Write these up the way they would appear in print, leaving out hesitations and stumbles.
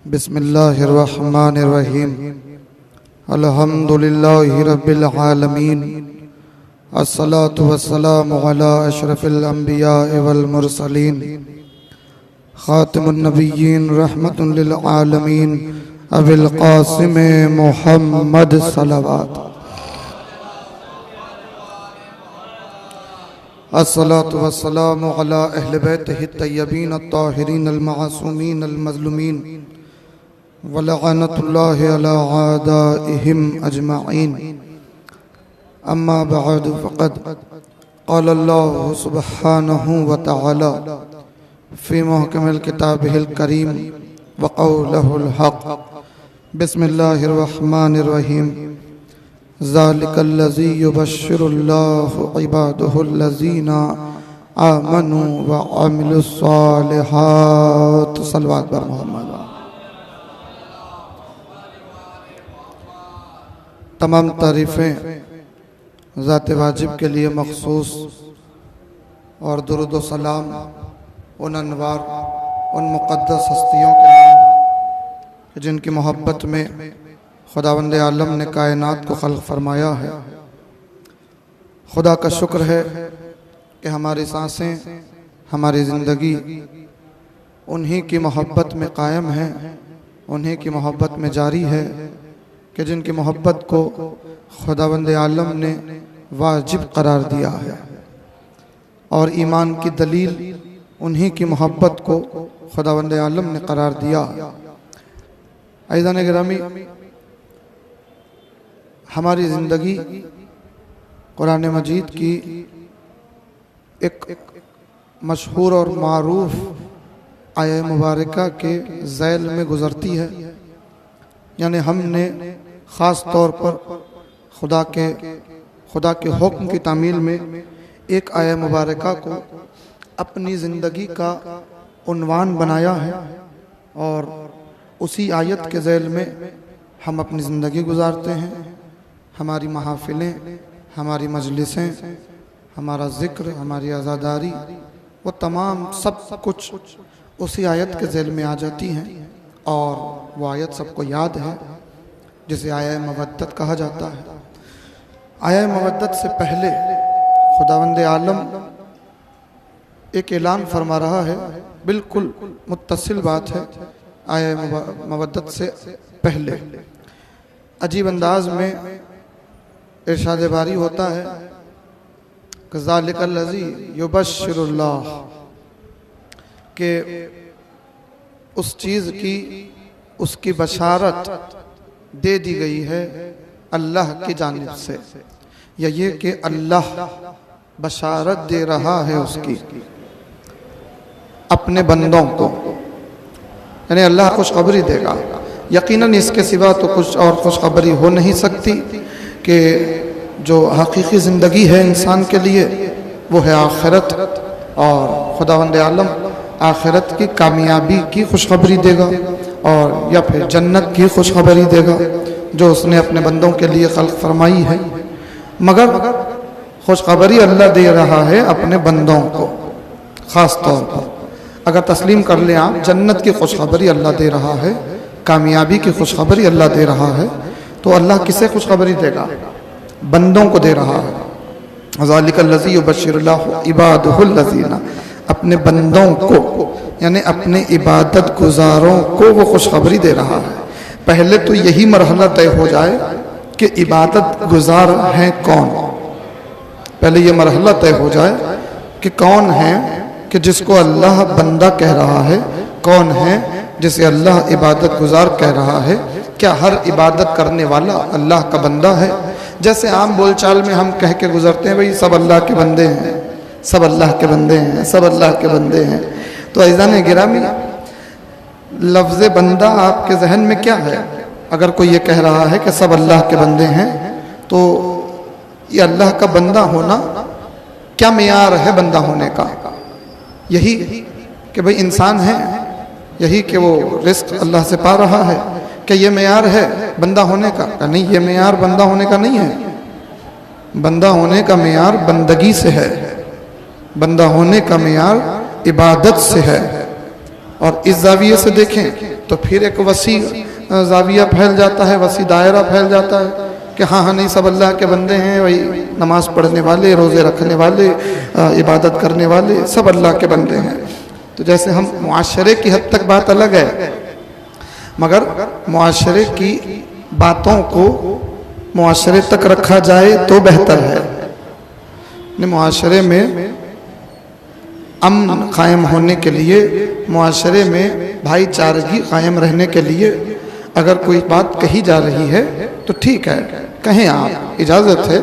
बिस्मिल्लाहिर्रहमानिर्रहीम। अल्हम्दुलिल्लाहि रब्बिल आलमीन। अस्सलातु वस्सलामु अला अशरफिल अंबिया वल मुरसलीन खातिमुन नबिय्यीन रहमतुल लिल आलमीन अबिल कासिम मुहम्मद सल्लल्लाहु अस्सलातु वस्सलामु अला अहले बैतिहि तय्यबीन अत्ताहिरीन अल-मासूमीन अल-मज़लूमीन व लअनतुल्लाहि अला आदाइहिम अजमईन। अम्मा बअद फ़क़द क़ाल अल्लाहु सुब्हानहु व तआला फ़ी मुहकमिल किताबिहिल करीम व क़ौलुहुल हक़। बिस्मिल्लाहिर रहमानिर रहीम। ज़ालिकल्लज़ी युबश्शिरुल्लाहु इबादहुल्लज़ीना आमनू व अमिलुस्सालिहात। सल्लल्लाहु अलैहि मुहम्मद। तमाम तारीफ़ें ज़ात वाजिब के लिए मखसूस और दुरूद व सलाम उन अनवार उन मुक़द्दस हस्तियों के नाम जिनकी मोहब्बत में खुदावंद आलम ने कायनात को खल्क़ फरमाया है। खुदा का शुक्र है कि हमारी सांसें, हमारी ज़िंदगी उन्हीं की मोहब्बत में कायम है, उन्हीं की मोहब्बत में जारी है कि जिनकी मोहब्बत को खुदावंद आलम ने वाजिब करार दिया है। और ईमान की दलील उन्हीं की मोहब्बत को खुदावंद आलम ने करार दिया। अज़ीज़ान गिरामी, हमारी ज़िंदगी कुरान मजीद की एक मशहूर और मारूफ आया मुबारका के ज़ैल में गुज़रती है। यानी हमने ख़ास तौर पर खुदा के हुक्म की तामील में एक आया मुबारका को अपनी ज़िंदगी का उन्वान बनाया है और उसी आयत के ज़ैल में हम अपनी ज़िंदगी गुजारते हैं। हमारी महफ़िलें, हमारी मजलिसें, हमारा ज़िक्र, हमारी आज़ादारी, वो तमाम सब कुछ उसी आयत के ज़ैल में आ जाती हैं। और वो आयत सबको याद है जिसे आया मवद्दत कहा जाता है। आया मवद्दत से पहले खुदावंद आलम एक ऐलान फरमा रहा है, बिल्कुल मुत्तसिल बात है आया मवद्दत से पहले। अजीब अंदाज में इरशाद बारी होता है कि ज़ालिकल्लज़ी युबश्शिरुल्लाह, के उस चीज़ की उसकी बशारत दे दी गई है अल्लाह की जानिब से, या ये कि अल्लाह बशारत दे रहा है उसकी अपने बंदों को, यानी अल्लाह खुशखबरी देगा। यकीनन इसके सिवा तो कुछ और खुशखबरी हो नहीं सकती कि जो हकीकी ज़िंदगी है इंसान के लिए वो है आखिरत, और खुदावंद आलम आखिरत की कामयाबी की खुशखबरी देगा और या फिर जन्नत की खुशखबरी देगा जो उसने अपने बंदों के लिए खल्क़ फरमाई है। मगर खुशखबरी अल्लाह दे रहा है अपने बंदों को ख़ास तौर पर। अगर तस्लीम कर लें आप, जन्नत की खुशखबरी अल्लाह दे रहा है, कामयाबी की खुशखबरी अल्लाह दे रहा है, तो अल्लाह किसे खुशखबरी देगा? बंदों को दे रहा है। ज़ालिकल्लज़ी युबश्शिरुल्लाहु इबादहुल्लज़ीना, अपने बंदों को यानी अपने इबादत गुजारों को वो खुशखबरी दे रहा है। पहले तो यही मरहला तय हो जाए कि इबादत गुजार हैं कौन। पहले ये मरहला तय हो जाए कि कौन है कि जिसको अल्लाह बंदा कह रहा है, कौन है जिसे अल्लाह इबादत गुजार कह रहा है। क्या हर इबादत करने वाला अल्लाह का बंदा है? जैसे आम बोलचाल में हम कह के गुजरते हैं, भाई सब अल्लाह के बंदे हैं, सब अल्लाह के बंदे हैं, सब अल्लाह के बंदे हैं। तो अज़ीज़ान गिरामी, लफ्ज़ बंदा आपके जहन में क्या है? अगर कोई ये कह रहा है कि सब अल्लाह के बंदे हैं, तो ये अल्लाह का बंदा होना क्या मेयार है बंदा होने का? यही कि भाई इंसान है, यही कि वो रिस्क अल्लाह से पा रहा है, क्या ये मेयार है बंदा होने का? नहीं, ये मेयार बंदा होने का नहीं है। बंदा होने का मेयार बंदगी से है, बंदा होने का मेयार इबादत से है। और इस जाविये से देखें तो फिर एक वसी जाविया फैल जाता है, वसी दायरा फैल जाता है कि हाँ हाँ नहीं, सब अल्लाह के बंदे हैं, वही नमाज पढ़ने वाले, रोज़े रखने वाले, इबादत करने वाले सब अल्लाह के बंदे हैं। तो जैसे हम मुआशरे की हद तक बात अलग है, मगर मुआशरे की बातों को मुआशरे तक रखा जाए तो बेहतर है। मुआशरे में अमन कायम होने के लिए, मुआशरे में भाईचारगी कायम रहने के लिए अगर कोई बात कही जा रही है तो ठीक है, कहें, आप इजाज़त है।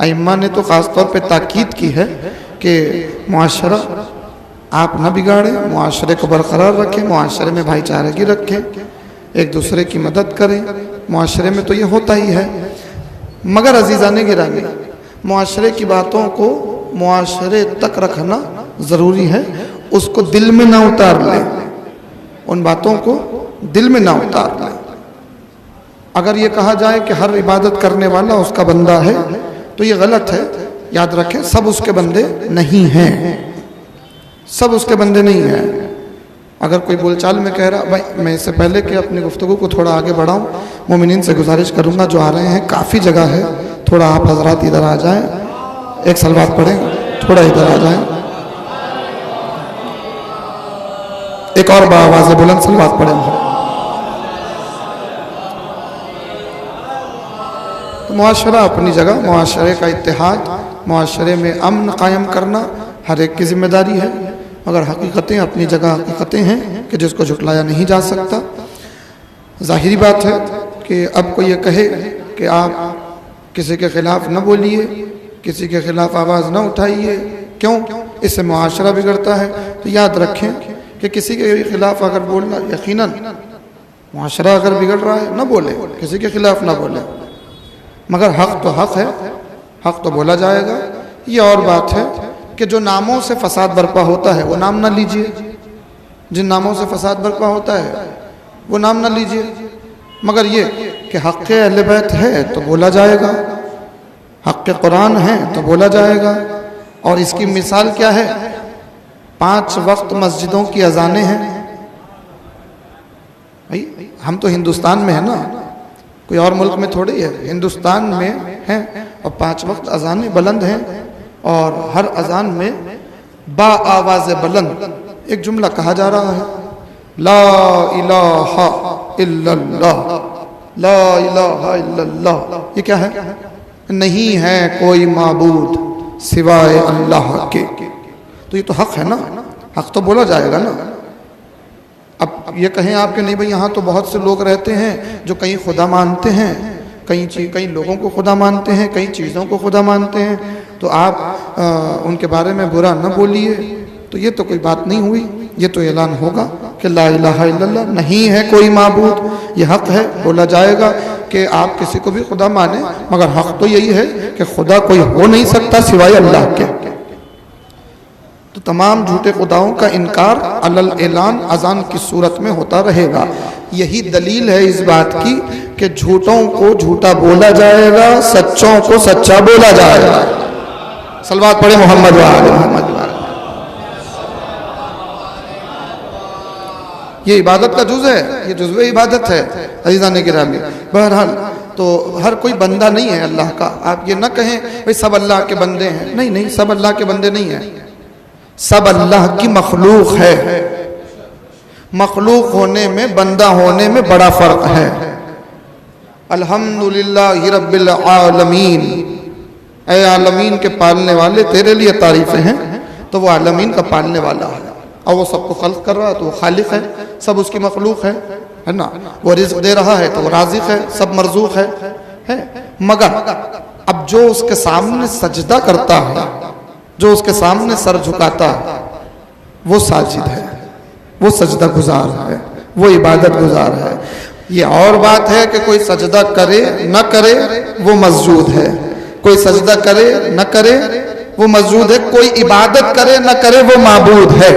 अइम्मा ने तो ख़ास तौर पे ताकीद की है कि मुआशरा आप ना बिगाड़ें, मुआशरे को बरकरार रखें, मुआशरे में भाईचारगी रखें, एक दूसरे की मदद करें। मुआशरे में तो ये होता ही है, मगर अजीज़ाने गिरामी, मुआशरे की बातों को मुआशरे तक रखना ज़रूरी है, उसको दिल में ना उतार लें, उन बातों को दिल में ना उतार लें। अगर ये कहा जाए कि हर इबादत करने वाला उसका बंदा है तो ये गलत है। याद रखें, सब उसके बंदे नहीं हैं, सब उसके बंदे नहीं हैं। अगर कोई बोलचाल में कह रहा, भाई मैं इससे पहले कि अपनी गुफ्तगू को थोड़ा आगे बढ़ाऊं, मोमिनीन से गुजारिश करूंगा जो आ रहे हैं, काफ़ी जगह है, थोड़ा आप हजरात इधर आ जाएं, एक सलवात पढ़ें, थोड़ा इधर आ जाएं, एक और बावाज़ बुलंद सलवात पढ़ें। मुआशरा अपनी जगह, मुआशरे का इत्तेहाद, मुआशरे में अमन कायम करना हर एक की जिम्मेदारी है, मगर हकीकतें अपनी जगह हकीकतें हैं कि जिसको झुटलाया नहीं जा सकता। ज़ाहिरी बात है कि अब कोई ये कहे कि आप किसी के ख़िलाफ़ न बोलिए, किसी के ख़िलाफ़ आवाज़ न उठाइए, क्यों? इससे मुआशरा बिगड़ता है। तो याद रखें कि किसी के ख़िलाफ़ अगर बोलना, यकीनन मुआशरा अगर बिगड़ रहा है न बोले, किसी के ख़िलाफ़ न बोले, मगर हक़ तो हक़ है, हक़ तो बोला जाएगा। ये और बात है कि जो नामों से फसाद बर्पा होता है वो नाम ना लीजिए, जिन नामों से फसाद बर्पा होता है वो नाम ना लीजिए, मगर ये कि हक़ अहले बैत है तो बोला जाएगा, हक़ कुरान है तो बोला जाएगा। और इसकी मिसाल क्या है? 5 वक्त मस्जिदों की अजानें हैं। भाई हम तो हिंदुस्तान में है ना, कोई और मुल्क में थोड़ी है, हिंदुस्तान में है, और 5 वक्त अजानें बुलंद हैं, और हर अजान में बा आवाज़ बुलंद एक जुमला कहा जा रहा है, ला इलाहा इल्लल्लाह, ला इलाहा इल्लल्लाह। ये क्या है? नहीं है कोई माबूद सिवाय अल्लाह के। तो ये तो हक़ है ना, हक़ तो बोला जाएगा ना। अब ये कहें आप कि नहीं भाई यहाँ तो बहुत से लोग रहते हैं जो कहीं खुदा मानते हैं, कई लोगों को खुदा मानते हैं, कई चीज़ों को खुदा मानते हैं, तो आप उनके बारे में बुरा न बोलिए। तो ये तो कोई बात नहीं हुई, ये तो ऐलान होगा कि ला इलाहा इल्लल्लाह, नहीं है कोई माबूद, ये हक़ है, बोला जाएगा कि आप किसी को भी खुदा माने, मगर हक़ तो यही है कि खुदा कोई हो नहीं सकता सिवाय अल्लाह के। तो तमाम झूठे खुदाओं का इनकार अलल ऐलान अजान की सूरत में होता रहेगा। यही दलील है इस बात की कि झूठों को झूठा बोला जाएगा, सच्चों को सच्चा बोला जाएगा। सलवात पढ़े मोहम्मद व आले मोहम्मद। ये इबादत का जुज़ है, ये जुज़्व इबादत है अज़ीज़ान गिरामी। बहरहाल तो हर कोई बंदा नहीं है अल्लाह का। आप ये ना कहें भाई सब अल्लाह के बंदे हैं, नहीं नहीं, सब अल्लाह के बंदे नहीं हैं, सब अल्लाह की मखलूक है। मखलूक होने में, बंदा होने में बड़ा फ़र्क है। अल्हम्दुलिल्लाहि रब्बिल आलमीन, ऐ आलमीन के पालने वाले तेरे लिए तारीफ़ें हैं। तो वो आलमीन का पालने वाला है और वो सबको खल्क़ कर रहा है, तो वो खालिक है, सब उसकी मखलूक है ना। वो रिज़्क़ दे रहा है तो वो राज़िक़ है, सब मरज़ूक़ है। मगर अब जो उसके सामने सजदा करता है, जो उसके सामने सर झुकाता है, वो साजिद है, वो सजदा गुजार है, वो इबादत गुजार है। ये और बात है कि कोई सजदा करे न करे वो मस्जूद है, कोई सजदा करे न करे वो मस्जूद है, कोई इबादत करे न करे वो माबूद है।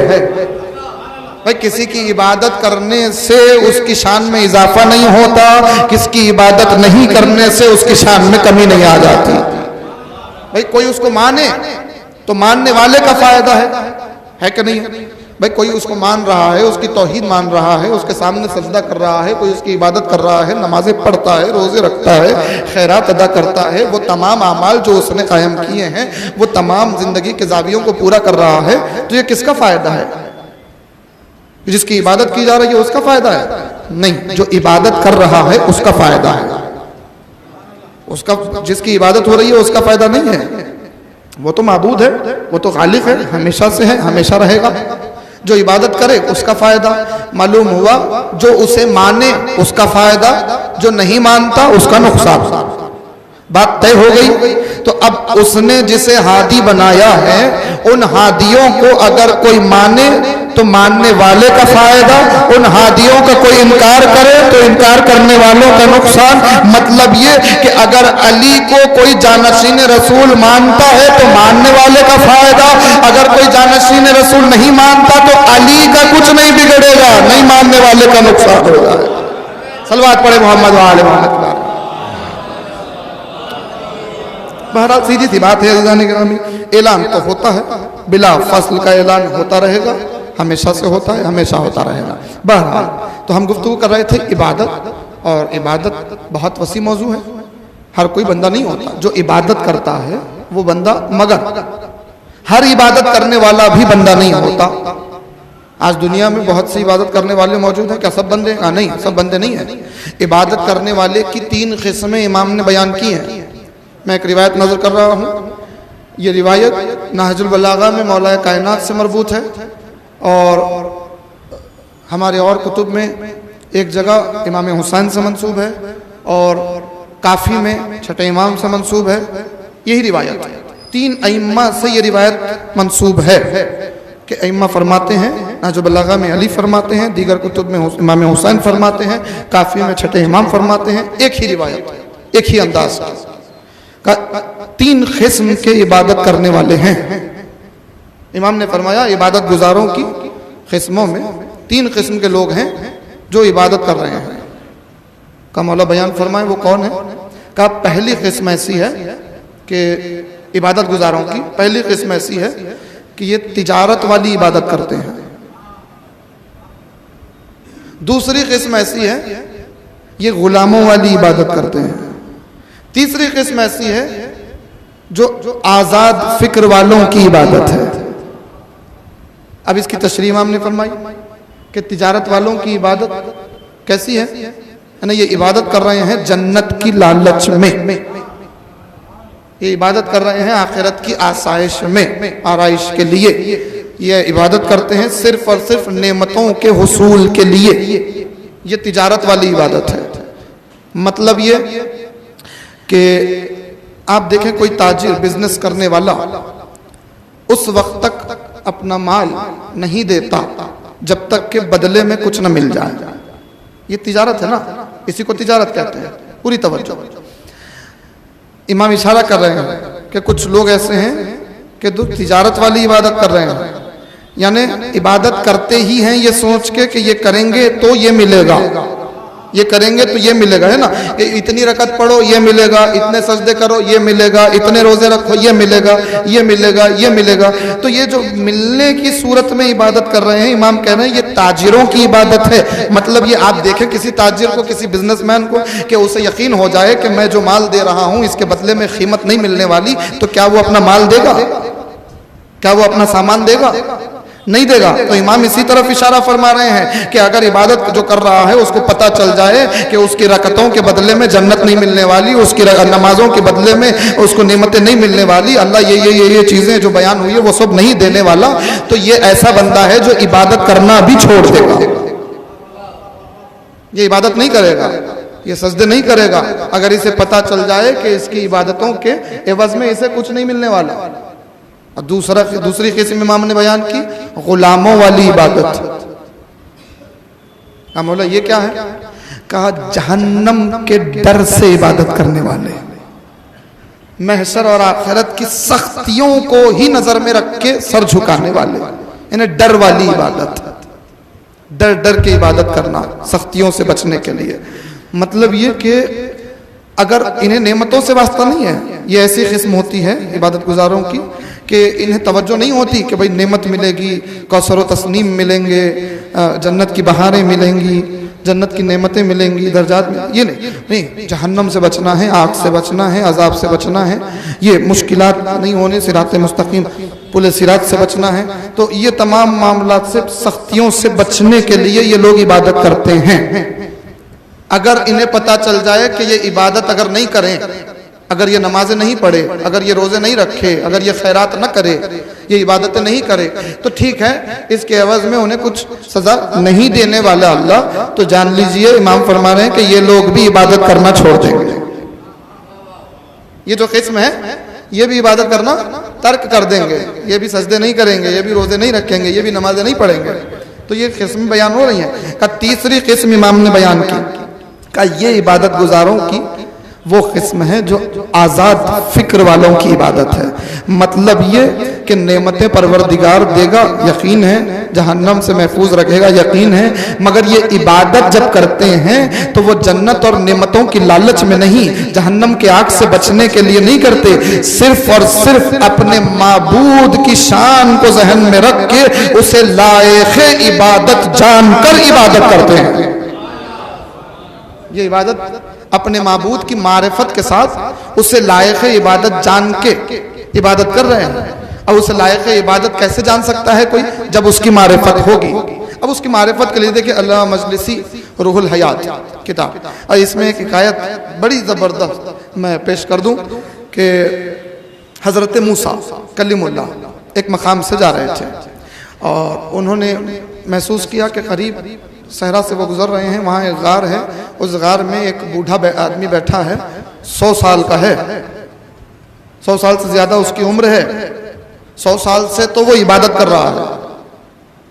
भाई किसी की इबादत करने से उसकी शान में इजाफा नहीं होता, किसकी इबादत नहीं करने से उसकी शान में कमी नहीं आ जाती। भाई कोई उसको माने तो मानने वाले का फायदा है कि नहीं? भाई कोई उसको मान रहा है, उसकी तौहीद मान रहा है, उसके सामने सजदा कर रहा है, कोई उसकी इबादत कर रहा है, नमाजें पढ़ता है, रोजे रखता है, खैरात अदा करता है, वो तमाम अमाल जो उसने कायम किए हैं वो तमाम जिंदगी के जावियों को पूरा कर रहा है, तो ये किसका फायदा है? जिसकी इबादत की जा रही है उसका फायदा है? नहीं, जो इबादत कर रहा है उसका फायदा है। उसका, जिसकी इबादत हो रही है उसका फायदा नहीं है। वो तो माबूद है, वो तो खालिक है, हमेशा से है, हमेशा रहेगा। जो इबादत करे उसका फायदा मालूम हुआ, जो उसे माने उसका फायदा, जो नहीं मानता उसका नुकसान। बात तय हो गई। तो अब उसने जिसे हादी बनाया है, उन हादियों को अगर कोई माने तो मानने वाले का फायदा, उन हादियों का कोई इनकार करे तो इनकार करने वालों का नुकसान। मतलब ये कि अगर अली को कोई जानशीन रसूल मानता है तो मानने वाले का फायदा, अगर कोई जानशीन रसूल नहीं मानता तो अली का कुछ नहीं बिगड़ेगा, नहीं मानने वाले का नुकसान होगा। सलवात पढ़े मोहम्मद वाले मोहम्मद। बहरहाल सीधी सी बात है अज़ीज़ान गिरामी, ऐलान तो होता है, बिला फसल का ऐलान होता रहेगा, हमेशा से होता है, हमेशा होता रहेगा। बहरहाल तो हम गुफ्तगू कर रहे थे इबादत, और इबादत बहुत वसी मौजू है। हर कोई बंदा नहीं होता जो इबादत करता है वो बंदा, मगर हर इबादत करने वाला भी बंदा नहीं होता। आज दुनिया में बहुत सी इबादत करने वाले मौजूद हैं, क्या सब बंदे? नहीं, सब बंदे नहीं है। इबादत करने वाले की 3 किस्में इमाम ने बयान की हैं। मैं एक रिवायत नजर कर रहा हूँ, ये रिवायत नहजुल बलागा में मौलाए कायनात से मरबूत है, और हमारे और कुतुब में एक जगह इमाम हुसैन से मंसूब है, और काफ़ी में छठे इमाम से मंसूब है। यही रिवायत है, 3 अइम्मा से ये रिवायत मंसूब है कि अइम्मा फरमाते हैं, नहजुल बलागा में अली फरमाते हैं, दीगर कुतुब में इमाम हुसैन फरमाते हैं, काफ़ी में छठे इमाम फरमाते हैं। एक ही रिवायत, एक ही अंदाज का 3 किस्म के इबादत करने वाले हैं। इमाम ने फरमाया इबादत गुजारों की किस्मों में 3 किस्म के लोग हैं जो इबादत कर रहे हैं। का मौला बयान फरमाए वो कौन है? का पहली किस्म ऐसी है कि इबादत गुजारों की पहली किस्म ऐसी है कि ये तिजारत वाली इबादत करते हैं। दूसरी किस्म ऐसी है ये गुलामों वाली इबादत करते हैं। तीसरी किस्म ऐसी है जो आजाद फिक्र वालों की इबादत है। अब इसकी तशरीह इमाम ने फरमाई कि तिजारत वालों की इबादत कैसी है ना, ये इबादत कर रहे हैं जन्नत की लालच में, ये इबादत कर रहे हैं आखिरत की आसाइश में, आराइश के लिए ये इबादत करते हैं, सिर्फ और सिर्फ नेमतों के हुसूल के लिए। ये तिजारत वाली इबादत है। मतलब ये कि आप देखें कोई ताजिर, बिजनेस करने वाला उस वक्त तक अपना माल नहीं देता जब तक के बदले में कुछ न मिल जाए। ये तिजारत है ना, इसी को तिजारत कहते हैं। पूरी तवज्जो। इमाम इशारा कर रहे हैं कि कुछ लोग ऐसे हैं कि जो तिजारत वाली इबादत कर रहे हैं, यानी इबादत करते ही हैं ये सोच के कि ये करेंगे तो ये मिलेगा, ये करेंगे तो ये मिलेगा, है ना, इतनी रकत पढ़ो ये मिलेगा, इतने सजदे करो ये मिलेगा, इतने रोजे रखो ये मिलेगा, ये मिलेगा, ये मिलेगा। तो ये जो मिलने की सूरत में इबादत कर रहे हैं, इमाम कह रहे हैं ये ताजिरों की इबादत है। मतलब ये आप देखें किसी ताजिर को, किसी बिजनेसमैन को, कि उसे यकीन हो जाए कि मैं जो माल दे रहा हूं इसके बदले में कीमत नहीं मिलने वाली, तो क्या वो अपना माल देगा? क्या वो अपना सामान देगा? नहीं देगा। तो इमाम इसी तरफ इशारा फरमा रहे हैं कि अगर इबादत जो कर रहा है उसको पता चल जाए कि उसकी रकतों के बदले में जन्नत नहीं मिलने वाली, उसकी नमाजों के बदले में उसको नेमतें नहीं मिलने वाली, अल्लाह ये चीजें जो बयान हुई है वो सब नहीं देने वाला, तो ये ऐसा बंदा है जो इबादत करना भी छोड़ देगा। ये इबादत नहीं करेगा, ये सजदे नहीं करेगा, अगर इसे पता चल जाए कि इसकी इबादतों के एवज में इसे कुछ नहीं मिलने वाला। और दूसरी किस्म इमाम ने बयान की गुलामों वाली इबादत। मौला ये क्या है? कहा जहन्नम के डर से इबादत करने वाले, महशर और आखिरत की सख्तियों को ही नजर में रख के सर झुकाने वाले, इन्हें डर वाली इबादत, डर डर के इबादत करना सख्तियों से बचने के लिए। मतलब ये कि अगर इन्हें नेमतों से वास्ता नहीं है, ये ऐसी किस्म होती है इबादत गुजारों की कि इन्हें तवज्जो नहीं होती कि भाई नेमत मिलेगी, कौसर व तस्नीम मिलेंगे, जन्नत की बहारें मिलेंगी, जन्नत की नेमतें मिलेंगी, दर्जात में, ये नहीं, जहन्नम से बचना है, आग से बचना है, अजाब से बचना है, ये मुश्किलात नहीं होने, सिरात मुस्तकीम पुल सिरात से बचना है। तो ये तमाम मामलात से, सख्तियों से बचने के लिए ये लोग इबादत करते हैं। अगर इन्हें पता चल जाए कि ये इबादत अगर नहीं करें, अगर ये नमाजें नहीं पढ़े, अगर ये रोजे नहीं रखे, अगर ये खैरात न करे, ये इबादतें नहीं करे, तो ठीक है, इसके एवज में उन्हें कुछ सजा नहीं देने वाला अल्लाह। तो जान लीजिए, इमाम फरमा रहे हैं कि ये लोग भी इबादत करना छोड़ देंगे। ये जो किस्म है, ये भी इबादत करना तर्क कर देंगे, ये भी सजदे नहीं करेंगे, ये भी रोजे नहीं रखेंगे, ये भी नमाजें नहीं पढ़ेंगे। तो ये किस्म बयान हो रही है। का तीसरी किस्म इमाम ने बयान की, का ये इबादत गुजारों की वो किस्म है जो आज़ाद फिक्र वालों की इबादत है। मतलब ये कि नेमतें परवरदिगार देगा, यकीन है, जहन्नम से महफूज रखेगा, यकीन है, मगर ये इबादत जब करते हैं तो वो जन्नत और नेमतों की लालच में नहीं, जहन्नम के आग से बचने के लिए नहीं करते, सिर्फ और सिर्फ अपने माबूद की शान को जहन में रख के उसे लायक़े इबादत जानकर इबादत करते हैं। ये इबादत अपने माबूद की मारिफत के साथ उसे लायक़े इबादत जान के इबादत कर रहे हैं। अब उसे लायक़े इबादत कैसे जान सकता है कोई? जब उसकी मारिफत होगी। अब उसकी मारिफत के लिए देखिए, अल्लाह मजलिसी रूहुल हयात किताब, और इसमें एक हिकायत बड़ी ज़बरदस्त मैं पेश कर दूं कि हज़रत मूसा कलीमुल्लाह एक मकाम से जा रहे थे और उन्होंने महसूस किया कि करीब सहरा से वो गुजर रहे हैं, वहाँ एक गार है, उस गार में एक बूढ़ा आदमी बैठा है, 100 साल का है, 100 साल से ज़्यादा उसकी उम्र है, 100 साल से तो वो इबादत कर रहा है,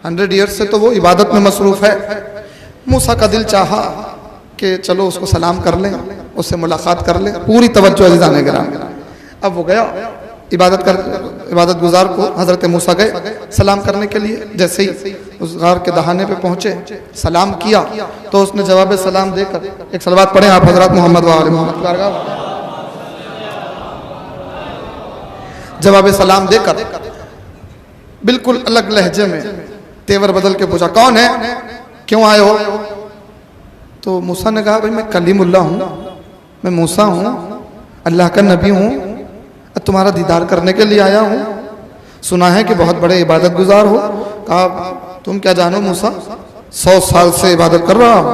100 ईयर्स से तो वो इबादत में मसरूफ़ है। मूसा का दिल चाहा कि चलो उसको सलाम कर लें, उससे मुलाकात कर लें, पूरी तवज्जो अज़ीज़ान गिराम। अब वो गया, इबादत गुजार को हज़रत मूसा गए सलाम करने के लिए। जैसे ही उस गार के दहाने पे पहुंचे, सलाम किया, तो उसने जवाब सलाम देकर, एक सलवात पढ़ें आप हज़रत मोहम्मद व आले मोहम्मद, जवाब सलाम देकर बिल्कुल अलग लहजे में तेवर बदल के पूछा, कौन है, क्यों आए हो? तो मूसा ने कहा, भाई मैं कलीमुल्लाह हूँ, मैं मूसा हूँ, अल्लाह का नबी हूँ, तुम्हारा दीदार करने के लिए आया हूँ, सुना है कि बहुत बड़े इबादत गुजार हो। कहा, तुम क्या जानो मूसा, 100 साल से इबादत कर रहा हूँ।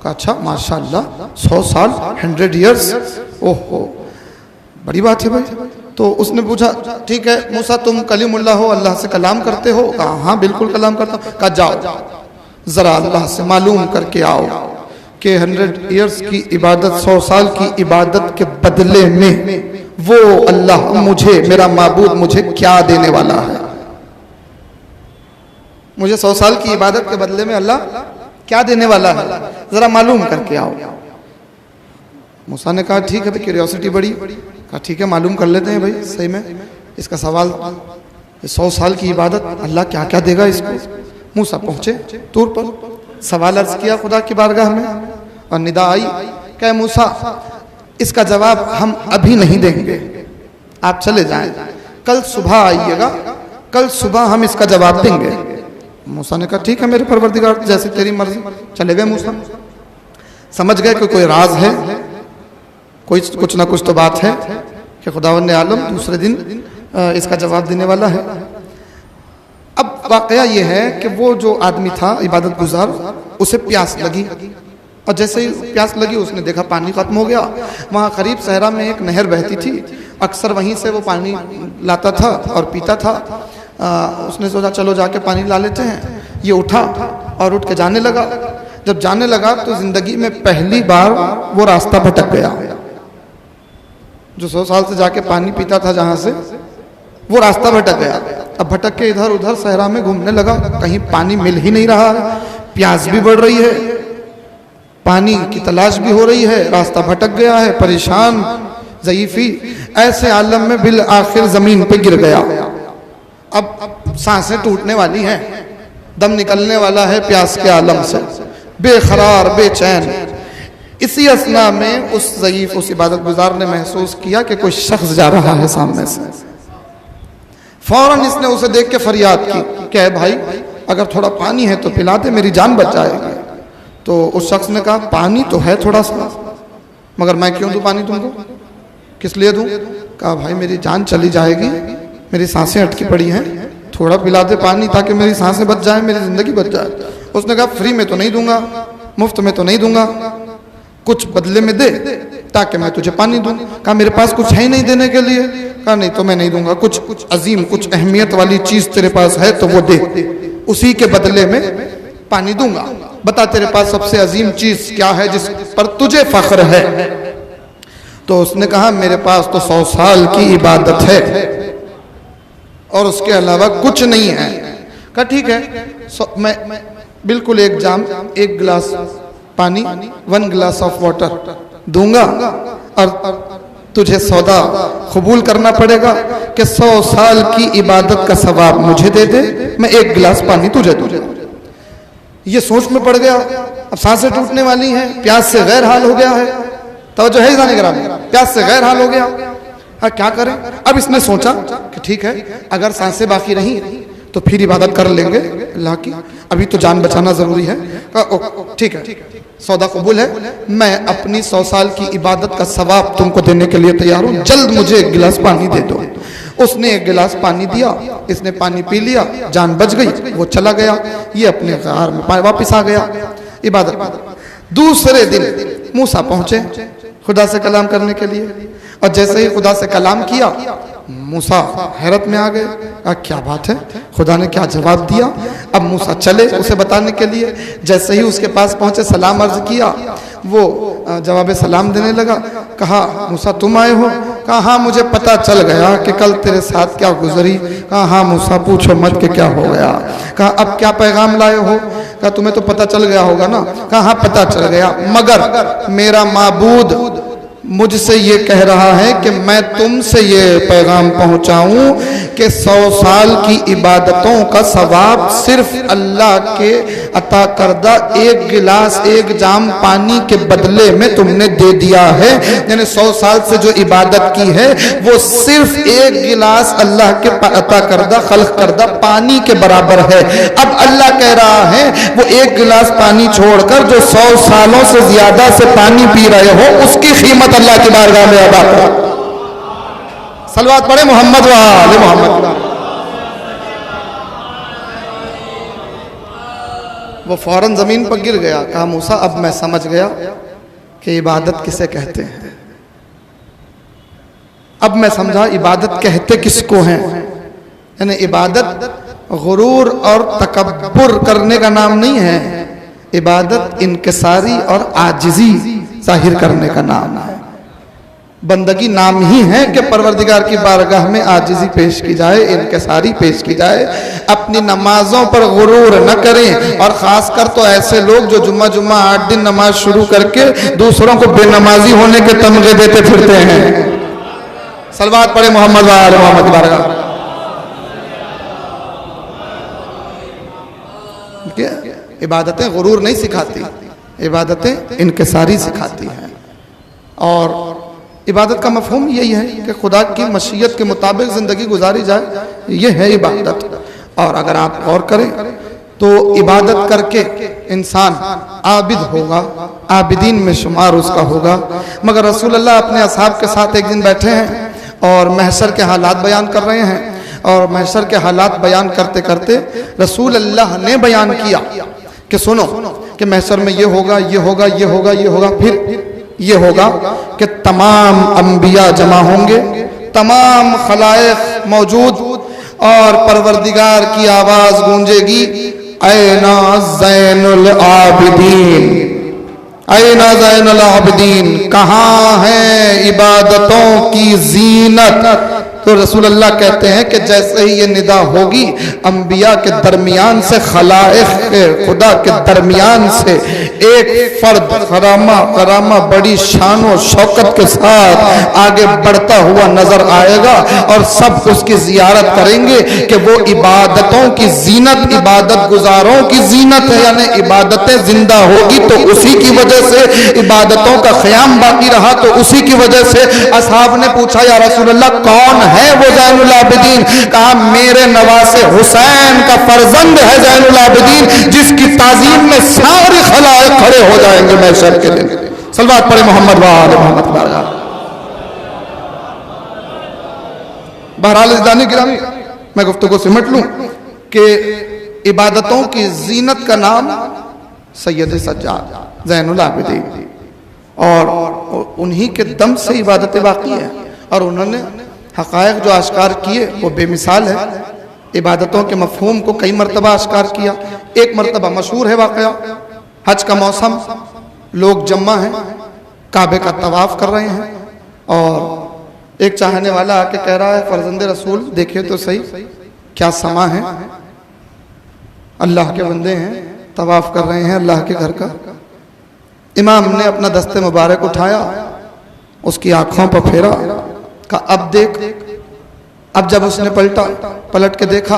कहा, अच्छा माशाअल्लाह, 100 साल, 100 ईयर्स, ओहो बड़ी बात है भाई। तो उसने पूछा, ठीक है मूसा तुम कलीमुल्लाह हो, अल्लाह से कलाम करते हो? कहा, हाँ बिल्कुल कलाम करता हूँ। कहा, जाओ जरा अल्लाह से मालूम करके आओ कि 100 ईयर्स की इबादत, 100 साल की इबादत के बदले में वो अल्लाह मुझे, मेरा माबूद मुझे क्या देने वाला है। मुझे 100 साल की इबादत के बदले में अल्लाह क्या देने वाला है, जरा मालूम करके आओ। मूसा ने कहा, ठीक है भाई, क्यूरियोसिटी बड़ी। कहा, ठीक है मालूम कर लेते हैं भाई, सही में इसका सवाल, 100 साल की इबादत, अल्लाह क्या क्या देगा इसको। मूसा पहुंचे तूर पर, सवाल अर्ज किया खुदा की बारगाह में, और निदा आई, क्या मूसा इसका जवाब हम अभी नहीं देंगे, आप चले जाएं, कल सुबह आइएगा, कल सुबह हम इसका जवाब देंगे। मूसा ने कहा, ठीक है मेरे परवरदिगार, जैसे तेरी मर्जी। चले गए मूसा। समझ गए कि कोई राज है, कोई कुछ ना कुछ तो बात है कि खुदावंद आलम दूसरे दिन इसका जवाब देने वाला है। अब वाकया ये है कि वो जो आदमी था इबादत गुजार, उसे प्यास लगी, और जैसे ही प्यास लगी उसने देखा पानी खत्म हो गया। वहाँ करीब सहरा में एक नहर बहती थी, अक्सर वहीं से वो पानी लाता था और पीता था। उसने सोचा चलो जाके पानी ला लेते हैं। ये उठा और उठ के जाने लगा। जब जाने लगा तो जिंदगी में पहली बार वो रास्ता भटक गया। जो 100 साल से जाके पानी पीता था जहाँ से, वो रास्ता भटक गया। अब भटक के इधर उधर सहरा में घूमने लगा, कहीं पानी मिल ही नहीं रहा है, प्यास भी बढ़ रही है, पानी की तलाश भी हो रही है, रास्ता भटक गया है, परेशान ज़ईफ़ी, ऐसे आलम में बिल आखिर जमीन पे गिर गया। अब सांसें टूटने वाली हैं, दम निकलने वाला है प्यास के आलम से, बेखरार बेचैन। इसी असना में उस ज़ईफ़, उस इबादत गुजार ने महसूस किया कि कोई शख्स जा रहा है सामने से। फौरन इसने उसे देख के फरियाद की, क्या है भाई, अगर थोड़ा पानी है तो पिला दे, मेरी जान बच जाएगी। तो उस शख्स ने कहा पानी तो है थोड़ा सा, मगर मैं क्यों दूं पानी तुमको, किस लिए दूं? कहा भाई मेरी जान चली जाएगी, मेरी सांसें अटकी पड़ी हैं, थोड़ा पिला दे पानी ताकि मेरी सांसें बच जाए, मेरी जिंदगी बच जाए। उसने कहा फ्री में तो नहीं दूंगा, मुफ्त में तो नहीं दूंगा, कुछ बदले में दे ताकि मैं तुझे पानी दूं। कहा मेरे पास कुछ है ही नहीं देने के लिए। कहा नहीं तो मैं नहीं दूंगा, कुछ अजीम, कुछ अहमियत वाली चीज तेरे पास है तो वो दे, उसी के बदले में पानी दूंगा। बता तेरे पास सबसे अजीम चीज क्या है जिस पर तुझे फख्र है? तो उसने कहा मेरे पास तो 100 साल की इबादत है और उसके अलावा कुछ नहीं है। कहा ठीक है, मैं बिल्कुल एक गिलास पानी, 1 ग्लास ऑफ वाटर दूंगा और तुझे सौदा कबूल करना पड़ेगा कि 100 साल की इबादत का सवाब मुझे दे दे, मैं 1 गिलास पानी तुझे दूं। ये सोच में पड़ गया, अब सांसें टूटने वाली हैं, प्यास से गैर हाल हो गया है। तो जो है जाने ग्राम, प्यास से गैर हाल हो गया, हाँ क्या करें? अब इसने सोचा कि ठीक है, अगर सांसें बाकी रही तो फिर इबादत कर लेंगे अल्लाह की, अभी तो जान बचाना जरूरी है। ठीक है, सौदा कबूल है, मैं अपनी 100 साल की इबादत का सवाब तुमको देने के लिए तैयार हूं, जल्द मुझे 1 गिलास पानी दे दो। उसने 1 गिलास पानी दिया, इसने पानी पी लिया, जान बच गई, वो चला गया, ये अपने ग़ार में वापिस आ गया इबादत। दूसरे दिन मूसा पहुंचे खुदा से कलाम करने के लिए, और जैसे ही खुदा से कलाम किया मूसा हैरत में आ गए, क्या बात है, खुदा ने क्या जवाब दिया। अब मूसा चले उसे बताने के लिए, जैसे ही उसके पास पहुंचे सलाम अर्ज किया, वो जवाब सलाम देने लगा। कहा मूसा तुम आए हो? कहा हाँ मुझे पता चल गया कि कल तेरे साथ क्या गुजरी। कहा हाँ मूसा पूछो मत कि क्या हो गया। कहा अब क्या पैगाम लाए हो? कहा तुम्हें तो पता चल गया होगा ना। कहा हाँ पता चल गया, मगर मेरा माबूद मुझसे ये कह रहा है कि मैं तुमसे ये पैगाम पहुंचाऊं कि 100 साल की इबादतों का सवाब सिर्फ अल्लाह के अता करदा 1 गिलास 1 जाम पानी के बदले में तुमने दे दिया है। यानी 100 साल से जो इबादत की है वो सिर्फ 1 गिलास अल्लाह के अता करदा खल्क करदा पानी के बराबर है। अब अल्लाह कह रहा है वो 1 गिलास पानी छोड़कर जो 100 सालों से ज्यादा से पानी पी रहे हो उसकी कीमत अल्लाह की बारगाह में अदा करो। सलवात पढ़े मोहम्मद व आले मोहम्मद। वो फौरन जमीन पर गिर गया। कहा मूसा अब मैं समझ गया कि इबादत किसे कहते हैं। अब मैं समझा इबादत कहते किसको हैं। यानी इबादत गुरूर और तकब्बुर करने का नाम नहीं है, इबादत इनकिसारी और आजिजी जाहिर करने का नाम है। बंदगी नाम ही है कि परवरदिगार की बारगाह में आजिजी पेश की जाए, इनकिसारी पेश की जाए। अपनी नमाजों पर गुरूर न करें, और खासकर तो ऐसे लोग जो जुम्मा 8 दिन नमाज शुरू करके दूसरों को बेनमाजी होने के तमगे देते फिरते हैं। सलवात पढ़े मोहम्मद व आले मोहम्मद बारगाह। इबादतें गुरूर नहीं सिखाती, इबादतें इनकिसारी सिखाती हैं। और इबादत का मफहूम यही है कि खुदा की मशीयत के मुताबिक ज़िंदगी गुजारी जाए, ये है इबादत। और अगर आप गौर करें तो इबादत करके इंसान आबिद होगा, आबिदीन में शुमार उसका होगा। मगर रसूलुल्लाह अपने असहाब के साथ एक दिन बैठे हैं और महशर के हालात बयान कर रहे हैं, और महशर के हालात बयान करते करते रसूलुल्लाह ने बयान किया कि सुनो कि महशर में ये होगा, ये होगा, ये होगा, ये होगा, फिर ये होगा कि तमाम अंबिया जमा होंगे, तमाम खलाइक मौजूद, और परवरदिगार की आवाज गूंजेगी, ऐना ज़ैनुल आबिदीन, ऐना ज़ैनुल आबिदीन, कहाँ है इबादतों की जीनत। तो रसूलुल्लाह कहते हैं कि जैसे ही ये निदा होगी, अंबिया के दरमियान से, खलाइक खुदा के दरमियान से एक फर्द करामा बड़ी शान और शौकत के साथ आगे बढ़ता हुआ नजर आएगा, और सब उसकी जियारत करेंगे कि वो इबादतों की जीनत, इबादत गुजारों की जीनत है। यानी इबादतें जिंदा होगी तो उसी की वजह से, इबादतों का क़याम बाकी रहा तो उसी की वजह से। असहाब ने पूछा या रसूलुल्लाह कौन है है वो ज़ैनुल आबिदीन, कहा मेरे नवासे हुसैन का फर्जंद है ज़ैनुल आबिदीन, जिसकी ताज़ीम में सारे खलाइक खड़े हो जाएंगे महशर के दिन। सलवात पढ़े मोहम्मद वाले मोहम्मद। बहरहाल इज़्ज़ानी गिरामी, मैं गुफ्तगू सिमट लूं कि इबादतों की जीनत का नाम सैयद सज्जाद ज़ैनुल आबिदीन, और उन्हीं के दम से इबादतें बाकी है, और उन्होंने हक़ाइक़ जो आश्कार किए वो बेमिसाल है। इबादतों के मफ़हूम को कई मरतबा आश्कार किया। एक मरतबा मशहूर है वाक़या, हज का मौसम, लोग जम्मा हैं, काबे का तवाफ़ कर रहे हैं, और एक चाहने वाला आके कह रहा है फर्जंदे रसूल देखिए तो सही क्या समा है, अल्लाह के बंदे हैं, तवाफ कर रहे हैं अल्लाह के घर का। इमाम ने अपना दस्ते मुबारक उठाया, उसकी आंखों पर फेरा, कहा अब देख। अब जब उसने पलट के देखा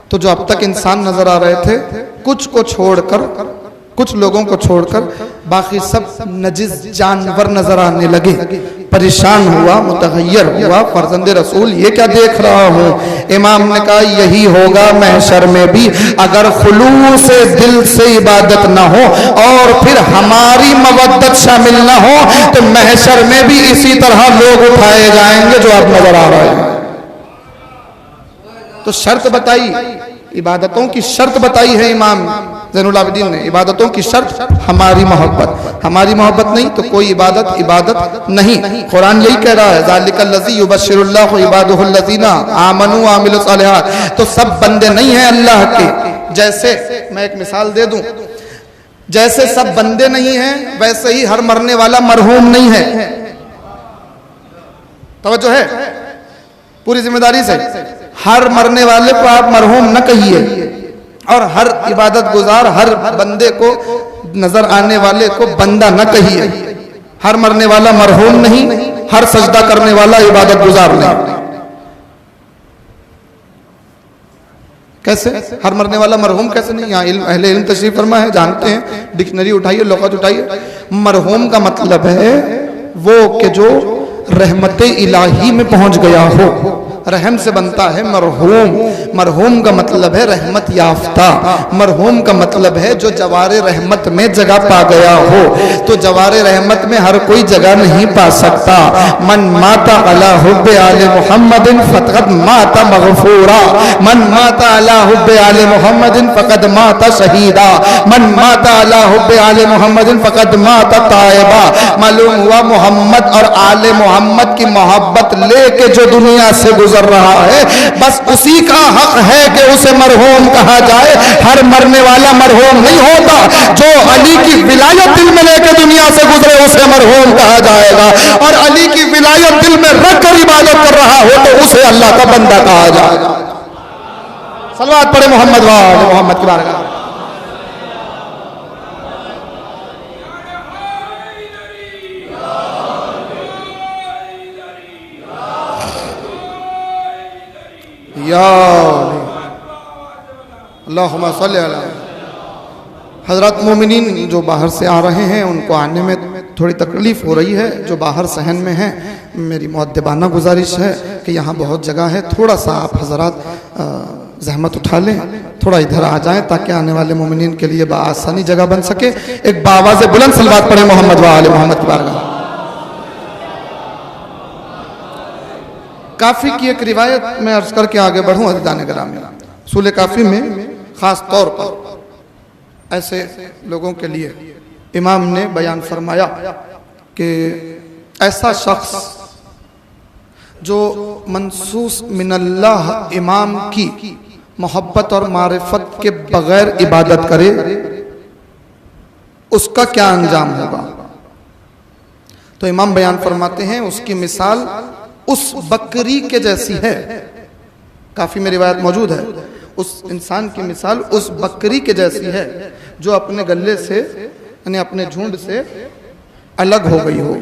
तो जो अब तक इंसान नजर आ रहे थे, कुछ को छोड़कर, कुछ लोगों को छोड़कर बाकी सब नजिस जानवर नजर आने लगे। परेशान हुआ, मुतगय्यर हुआ, फर्जंदे रसूल ये क्या देख रहा हूँ। इमाम ने कहा यही होगा महशर में भी, अगर खुलूस से दिल से इबादत ना हो और फिर हमारी मवद्दत शामिल ना हो तो महशर में भी इसी तरह लोग उठाए जाएंगे जो अब नजर आ रहे हैं। तो शर्त बताई, इबादतों की शर्त बताई है इमाम ज़ैनुल आबिदीन ने। इबादतों की शर्त हमारी मोहब्बत, हमारी मोहब्बत नहीं तो कोई इबादत नहीं। कुरान यही कह रहा है, ज़ालिकल्लज़ी युबश्शिरुल्लाहु इबादहुल्लज़ीना आमनू व अमिलुस सालिहात। तो सब बंदे नहीं हैं अल्लाह के, जैसे मैं एक मिसाल दे दूं, जैसे सब बंदे नहीं हैं वैसे ही हर मरने वाला मरहूम नहीं है। तवज्जो है, पूरी जिम्मेदारी से, हर मरने वाले को आप मरहूम न कहिए, और हर इबादत गुजार, हर बंदे को नजर आने वाले को बंदा न कहिए। हर मरने वाला मरहूम नहीं, हर सजदा करने वाला इबादत गुजार नहीं। कैसे हर मरने वाला मरहूम कैसे नहीं? यहाँ अहले इल्म तशरीफ फरमा है, जानते हैं, डिक्शनरी उठाइए, लुग़त उठाइए। मरहूम का मतलब है वो कि जो रहमत इलाही में पहुंच गया हो, रहम से बनता है मरहूम। मरहूम का मतलब है रहमत याफ्ता, मरहूम का मतलब है जो जवारे रहमत में जगह पा गया हो। तो जवारे रहमत में हर कोई जगह नहीं पा सकता। मन माता अला हुब्बे आले मुहम्मदिन फक़द माता मग़फ़ूरा, मन माता अला हुब्बे आले मुहम्मदिन फक़द माता शहीदा, मन माता अला हुब्बे आले मुहम्मदिन फक़द माता ताइबा। मालूम हुआ मोहम्मद और आले मोहम्मद की मोहब्बत लेके जो दुनिया से गुजर रहा है, बस उसी का हक है कि उसे मरहूम कहा जाए। हर मरने वाला मरहूम नहीं होता, जो अली की विलायत दिल में लेकर दुनिया से गुजरे उसे मरहूम कहा जाएगा, और अली की विलायत दिल में रखकर इबादत कर रहा हो तो उसे अल्लाह का बंदा कहा जाएगा। सलवात पढ़े मोहम्मद वाले मोहम्मद की बारगाह। अल्लाहुम्मा सल्ली अला। हज़रत मोमिनीन जो बाहर से आ रहे हैं उनको आने में थोड़ी तकलीफ़ हो रही है, जो बाहर सहन में हैं, मेरी मुअद्दिबाना गुजारिश है कि यहाँ बहुत जगह है, थोड़ा सा आप हज़रात ज़हमत उठा लें, थोड़ा इधर आ जाएं ताकि आने वाले मोमिनीन के लिए बआसानी जगह बन सके। एक बावाज़ बुलंद सलवात पढ़े मोहम्मद व आले मोहम्मद की बारगाह। काफ़ी की एक रिवायत में अर्ज करके आगे बढ़ूँ अज़ीज़ान गिरामी। सूले काफ़ी में ख़ास तौर पर ऐसे लोगों के लिए इमाम ने बयान फरमाया कि ऐसा शख्स जो मनसूस मिनल्लाह इमाम की मोहब्बत और मारिफत के बगैर इबादत करे, उसका क्या अंजाम होगा। तो इमाम बयान फरमाते हैं उसकी मिसाल उस बकरी के जैसी है। काफी में रिवायत मौजूद है, उस इंसान की मिसाल उस बकरी के जैसी है जो अपने गले से यानी अपने झुंड से अलग हो गई हो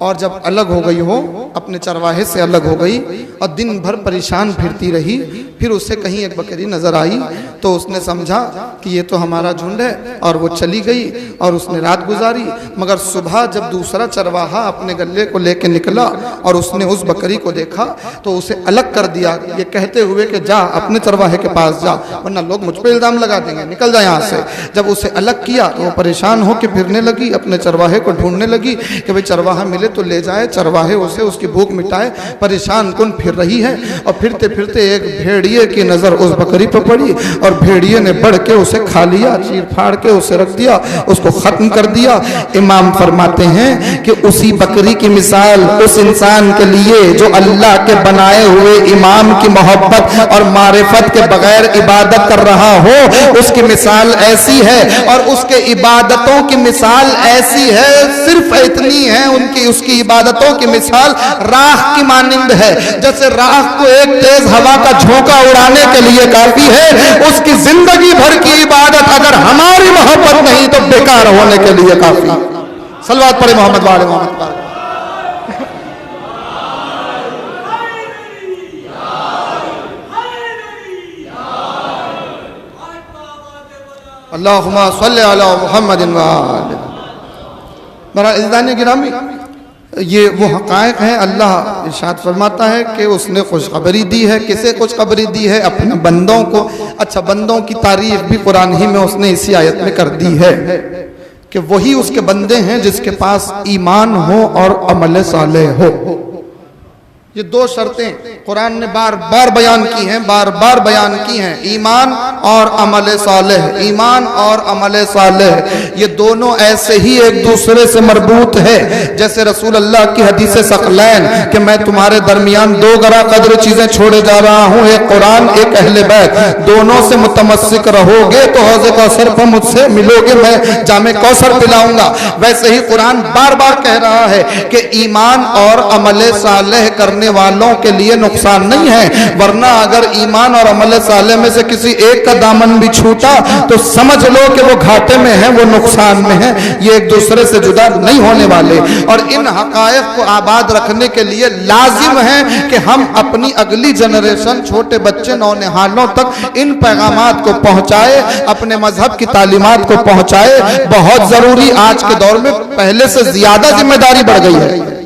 और जब अलग हो गई हो, अपने चरवाहे से अलग हो गई और दिन भर परेशान फिरती रही, फिर उसे कहीं एक बकरी नजर आई तो उसने समझा कि ये तो हमारा झुंड है और वो चली गई और उसने रात गुजारी। मगर सुबह जब दूसरा चरवाहा अपने गले को लेके निकला और उसने उस बकरी को देखा तो उसे अलग कर दिया, ये कहते हुए कि जा अपने चरवाहे के पास जा, वरना लोग मुझ पे इल्जाम लगा देंगे, निकल जा यहाँ से। जब उसे अलग किया तो वो परेशान होकर फिरने लगी, अपने चरवाहे को ढूंढने लगी कि भाई चरवाहा मिले तो ले जाए, चरवाहे उसे उसकी भूख मिटाए। परेशान कुन फिर रही है और फिरते फिरते एक भेड़िए की नजर उस बकरी पर पड़ी और भेड़िए ने बढ़ के उसे खा लिया, चीर फाड़ के उसे रख दिया, उसको खत्म कर दिया। इमाम फरमाते हैं कि उसी बकरी की मिसाल उस इंसान के लिए जो अल्लाह के बनाए हुए इमाम की मोहब्बत और मारिफत के बगैर इबादत कर रहा हो, उसकी मिसाल ऐसी है। और उसके इबादतों की मिसाल ऐसी है, सिर्फ इतनी है उनकी उसकी इबादतों की मिसाल राख की मानिंद है। जैसे राख को एक तेज हवा का झोंका उड़ाने के लिए काफी है, उसकी जिंदगी भर की इबादत अगर हमारी मोहब्बत नहीं तो बेकार होने के लिए काफी। सल्लल्लाहु पढ़े मोहम्मद वाले मोहम्मद। अल्लाहुम्मा सल्ली अला मुहम्मदिन व आले। मेरा इज़्ज़ान गिरामी, ये वो हक़ाइक़ हैं। अल्लाह इरशाद फरमाता है कि उसने खुशखबरी दी है। किसे खुशखबरी दी है? अपने बंदों को। अच्छा, बंदों की तारीफ भी कुरान ही में उसने इसी आयत में कर दी है कि वही उसके बंदे हैं जिसके पास ईमान हो और अमल सालेह हो। ये दो शर्तें कुरान ने बार बार बयान की हैं, बार बार बयान की हैं, ईमान और अमल सालेह। ईमान और अमल सालेह ये दोनों ऐसे ही एक दूसरे से मरबूत है जैसे रसूल अल्लाह की हदीस सक़लैन कि मैं तुम्हारे दरमियान दो गरा कदर चीजें छोड़े जा रहा हूँ, एक कुरान एक अहले बैत, दोनों से मुतमस्सिक रहोगे तो हौज़े कौसर पर मुझसे मिलोगे, मैं जामे कौसर पिलाऊंगा। वैसे ही कुरान बार बार कह रहा है कि ईमान और अमल सालेह करने वालों के लिए नुकसान नहीं है, वरना अगर ईमान और अमल साले में से किसी एक का दामन भी छूटा तो समझ लो कि वो घाटे में है, वो नुकसान में है। ये एक दूसरे से जुदा नहीं होने वाले। और इन हकायक को आबाद रखने के लिए लाजिम है कि हम अपनी अगली जनरेशन, छोटे बच्चे नौनिहालों तक इन पैगामात को पहुंचाए, अपने मजहब की तालीमात को पहुंचाए। बहुत जरूरी आज के दौर में पहले से ज्यादा जिम्मेदारी बढ़ गई है।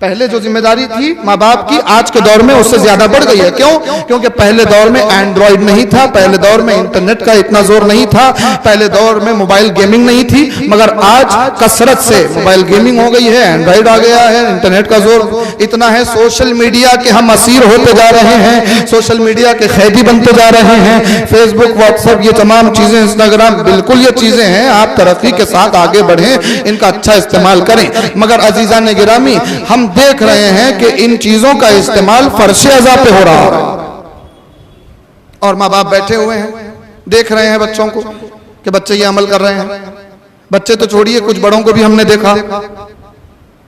पहले जो जिम्मेदारी थी माँ बाप की, आज के दौर में उससे ज्यादा बढ़ गई है। क्यों? क्योंकि पहले दौर में एंड्रॉइड नहीं था, पहले दौर में इंटरनेट का इतना जोर नहीं था, पहले दौर में मोबाइल गेमिंग नहीं थी। मगर आज कसरत से मोबाइल गेमिंग हो गई है, एंड्रॉइड आ गया है, इंटरनेट का जोर इतना है, सोशल मीडिया के हम असीर होते जा रहे हैं, सोशल मीडिया के कैदी बनते जा रहे हैं। फेसबुक, व्हाट्सएप, ये तमाम चीजें, इंस्टाग्राम, बिल्कुल ये चीजें हैं। आप तरक्की के साथ आगे बढ़ें, इनका अच्छा इस्तेमाल करें। मगर अजीजा ने गिरामी, हम देख रहे हैं कि इन चीजों का इस्तेमाल फर्श अज़ा पे हो रहा है और माँ बाप बैठे हुए हैं, देख रहे हैं बच्चों को कि बच्चे ये अमल कर रहे हैं। बच्चे तो छोड़िए, कुछ बड़ों को भी हमने देखा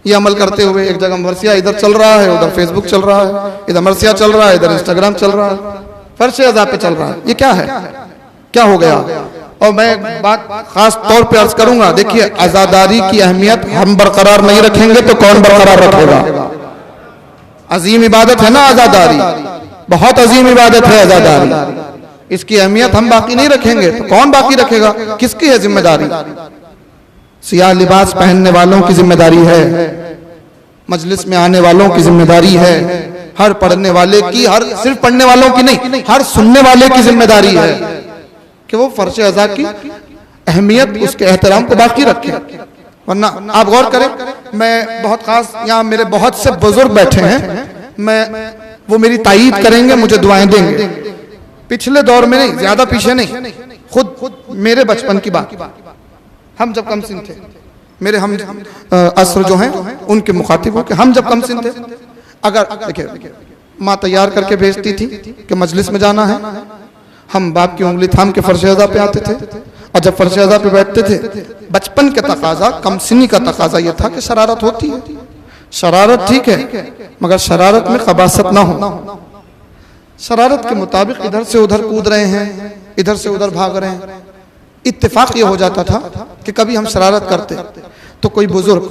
ये अमल करते हुए। एक जगह मरसिया इधर चल रहा है, उधर फेसबुक चल रहा है, इधर मरसिया चल रहा है, इधर इंस्टाग्राम चल रहा है, फर्श अज़ा पे चल रहा है। ये क्या है? क्या हो गया? और मैं बात खास तौर पे अर्ज करूंगा, देखिए आजादारी की अहमियत हम बरकरार नहीं रखेंगे तो कौन बरकरार रखेगा? अजीम इबादत है ना आजादारी, बहुत अजीम इबादत है आजादारी। इसकी अहमियत हम बाकी नहीं रखेंगे तो कौन बाकी रखेगा? किसकी है जिम्मेदारी? सियाह लिबास पहनने वालों की जिम्मेदारी है, मजलिस में आने वालों की जिम्मेदारी है, हर पढ़ने वाले की, हर सिर्फ पढ़ने वालों की नहीं, हर सुनने वाले की जिम्मेदारी है कि वो फर्श अज़ा की अहमियत, उसके एहतराम को बाकी रखे। वरना आप गौर करें, मैं बहुत खास, यहाँ मेरे बहुत से बुजुर्ग बैठे हैं, मैं वो मेरी तायीद करेंगे, मुझे दुआएं देंगे। पिछले दौर में नहीं, ज्यादा पीछे नहीं, खुद मेरे बचपन की बात, हम जब कमसिन थे, मेरे हम असर जो हैं उनके मुखातिब हो के, हम जब कमसिन थे, अगर देखिए माँ तैयार करके भेजती थी कि मजलिस में जाना है, हम बाप की उंगली थाम के फर्श अज़ा पे आते थे और जब फर्श अज़ा पे बैठते थे, बचपन के तकाजा, कमसिनी का तकाजा यह था कि शरारत होती है। शरारत ठीक है, मगर शरारत में खबासत ना हो। शरारत के मुताबिक इधर से उधर कूद रहे हैं, इधर से उधर भाग रहे हैं। इत्तेफाक ये हो जाता था कि कभी हम शरारत करते तो कोई बुजुर्ग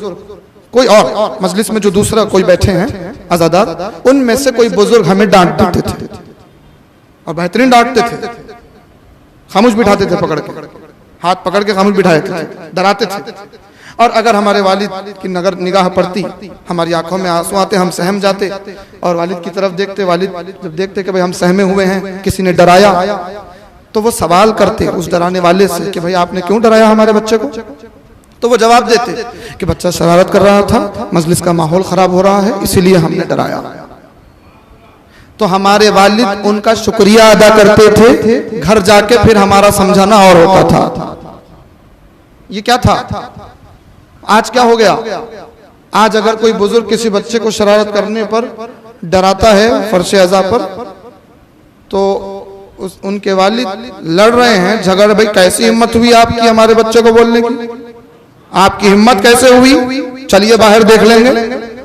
कोई और मजलिस में जो दूसरा कोई बैठे हैं आजादार, उनमें से कोई बुजुर्ग हमें डांट देते थे और बेहतरीन डांटते थे, खामोश बिठाते थे, पकड़ के हाथ पकड़ के खामोश बिठाते थे, डराते थे। और अगर हमारे वालिद की नगर निगाह पड़ती, हमारी आंखों में आंसू आते, हम सहम जाते और वालिद की तरफ देखते। वालिद जब देखते कि भाई हम सहमे हुए हैं, किसी ने डराया, तो वो सवाल करते उस डराने वाले से कि भाई आपने क्यों डराया हमारे बच्चे को? तो वो जवाब देते कि बच्चा शरारत कर रहा था, मजलिस का माहौल खराब हो रहा है, इसीलिए हमने डराया। तो हमारे वालिद उनका शुक्रिया अदा करते थे, घर जाके फिर हमारा समझाना और होता था। ये क्या था? आज क्या हो गया? आज अगर कोई बुजुर्ग किसी बच्चे को शरारत करने पर डराता है फर्श अज़ा पर, तो उनके वालिद लड़ रहे हैं, झगड़, भाई कैसी हिम्मत हुई आपकी हमारे बच्चे को बोलने की? आपकी हिम्मत कैसे हुई? चलिए बाहर देख लेंगे।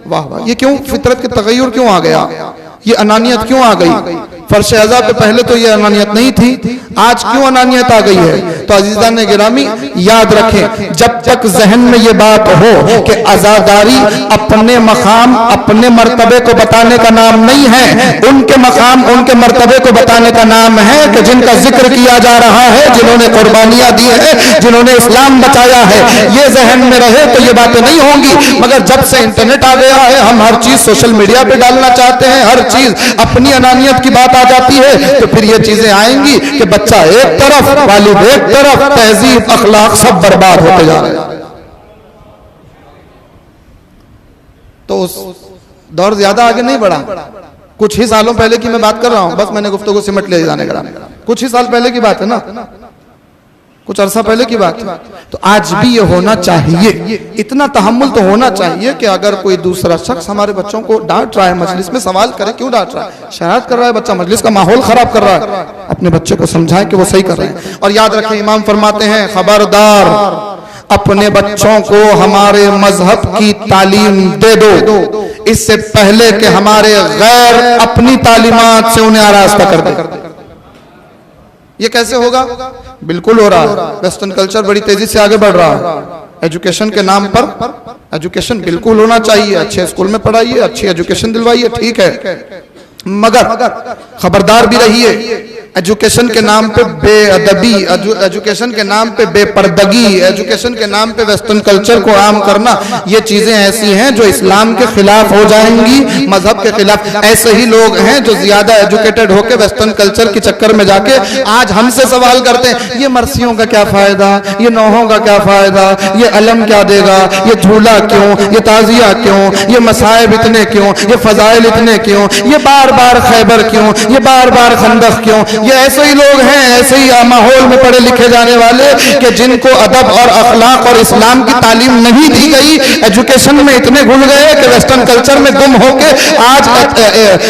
वाह वाह, ये क्यों फितरत के तगय्युर क्यों आ गया? ये अनानियत क्यों आ गई? फर्श अज़ा पे पहले तो ये अनानियत नहीं थी, आज क्यों अनानियत आ गई है? तो अजीज़ान गिरामी याद रखें, जब तक जहन में ये बात हो कि अज़ादारी अपने मकाम अपने मर्तबे को बताने का नाम नहीं है, उनके मकाम उनके मर्तबे को बताने का नाम है कि जिनका जिक्र किया जा रहा है, जिन्होंने कुर्बानियां दी है, जिन्होंने इस्लाम बचाया है, ये जहन में रहे तो ये बातें नहीं होंगी। मगर जब से इंटरनेट आ गया है, हम हर चीज सोशल मीडिया पे डालना चाहते हैं, हर चीज अपनी अनानियत की बात आ जाती है, तो फिर ये चीजें आएंगी कि बच्चा एक तरफ, वालिद एक तरफ, तहजीब अखलाक सब बर्बाद होते जा रहे हैं। तो उस दौर ज्यादा आगे नहीं बढ़ा, कुछ ही सालों पहले की मैं बात कर रहा हूं, बस मैंने गुफ्तगू सिमट ले जाने का, कुछ ही साल पहले की बात है ना, कुछ अरसा पहले की बात है। तो आज भी ये होना चाहिए, इतना तहम्मुल तो होना चाहिए कि अगर कोई दूसरा शख्स हमारे बच्चों को डांट रहा है मजलिस में, सवाल करे क्यों डांट रहा है, शरारत कर रहा है बच्चा, मजलिस का माहौल खराब कर रहा है, अपने बच्चे को समझाएं कि वो सही कर रहे हैं। और याद रखें, इमाम फरमाते हैं, खबरदार अपने बच्चों को हमारे मजहब की तालीम दे दो, इससे पहले कि हमारे गैर अपनी तालीमात से उन्हें आरास्ता कर दे। ये कैसे होगा? बिल्कुल हो रहा है। वेस्टर्न कल्चर बड़ी तेजी से आगे बढ़ रहा है। एजुकेशन के नाम पर, एजुकेशन बिल्कुल होना चाहिए, अच्छे स्कूल में पढ़ाइए, अच्छी एजुकेशन दिलवाइए, ठीक है, मगर खबरदार भी रहिए, एजुकेशन के नाम पे बेअदबी, एजुकेशन के नाम पे बेपर्दगी, एजुकेशन के नाम पे वेस्टर्न कल्चर को आम करना, ये चीजें ऐसी हैं जो इस्लाम के खिलाफ हो जाएंगी, मजहब के खिलाफ। ऐसे ही लोग हैं जो ज्यादा एजुकेटेड होकर वेस्टर्न कल्चर के चक्कर में जाके आज हमसे सवाल करते हैं, ये मर्सियों का क्या फायदा, ये नौहों का क्या फायदा, ये अलम क्या देगा, ये झूला क्यों, ये ताजिया क्यों, ये मसाइब इतने क्यों, ये फजाइल इतने क्यों, ये बार बार खैबर क्यों, ये बार बार खंदक क्यों। ये ऐसे ही लोग हैं, ऐसे ही माहौल में पढ़े लिखे जाने वाले कि जिनको अदब और अखलाक और इस्लाम की तालीम नहीं दी गई, एजुकेशन में इतने घुल गए कि वेस्टर्न कल्चर में गुम होके आज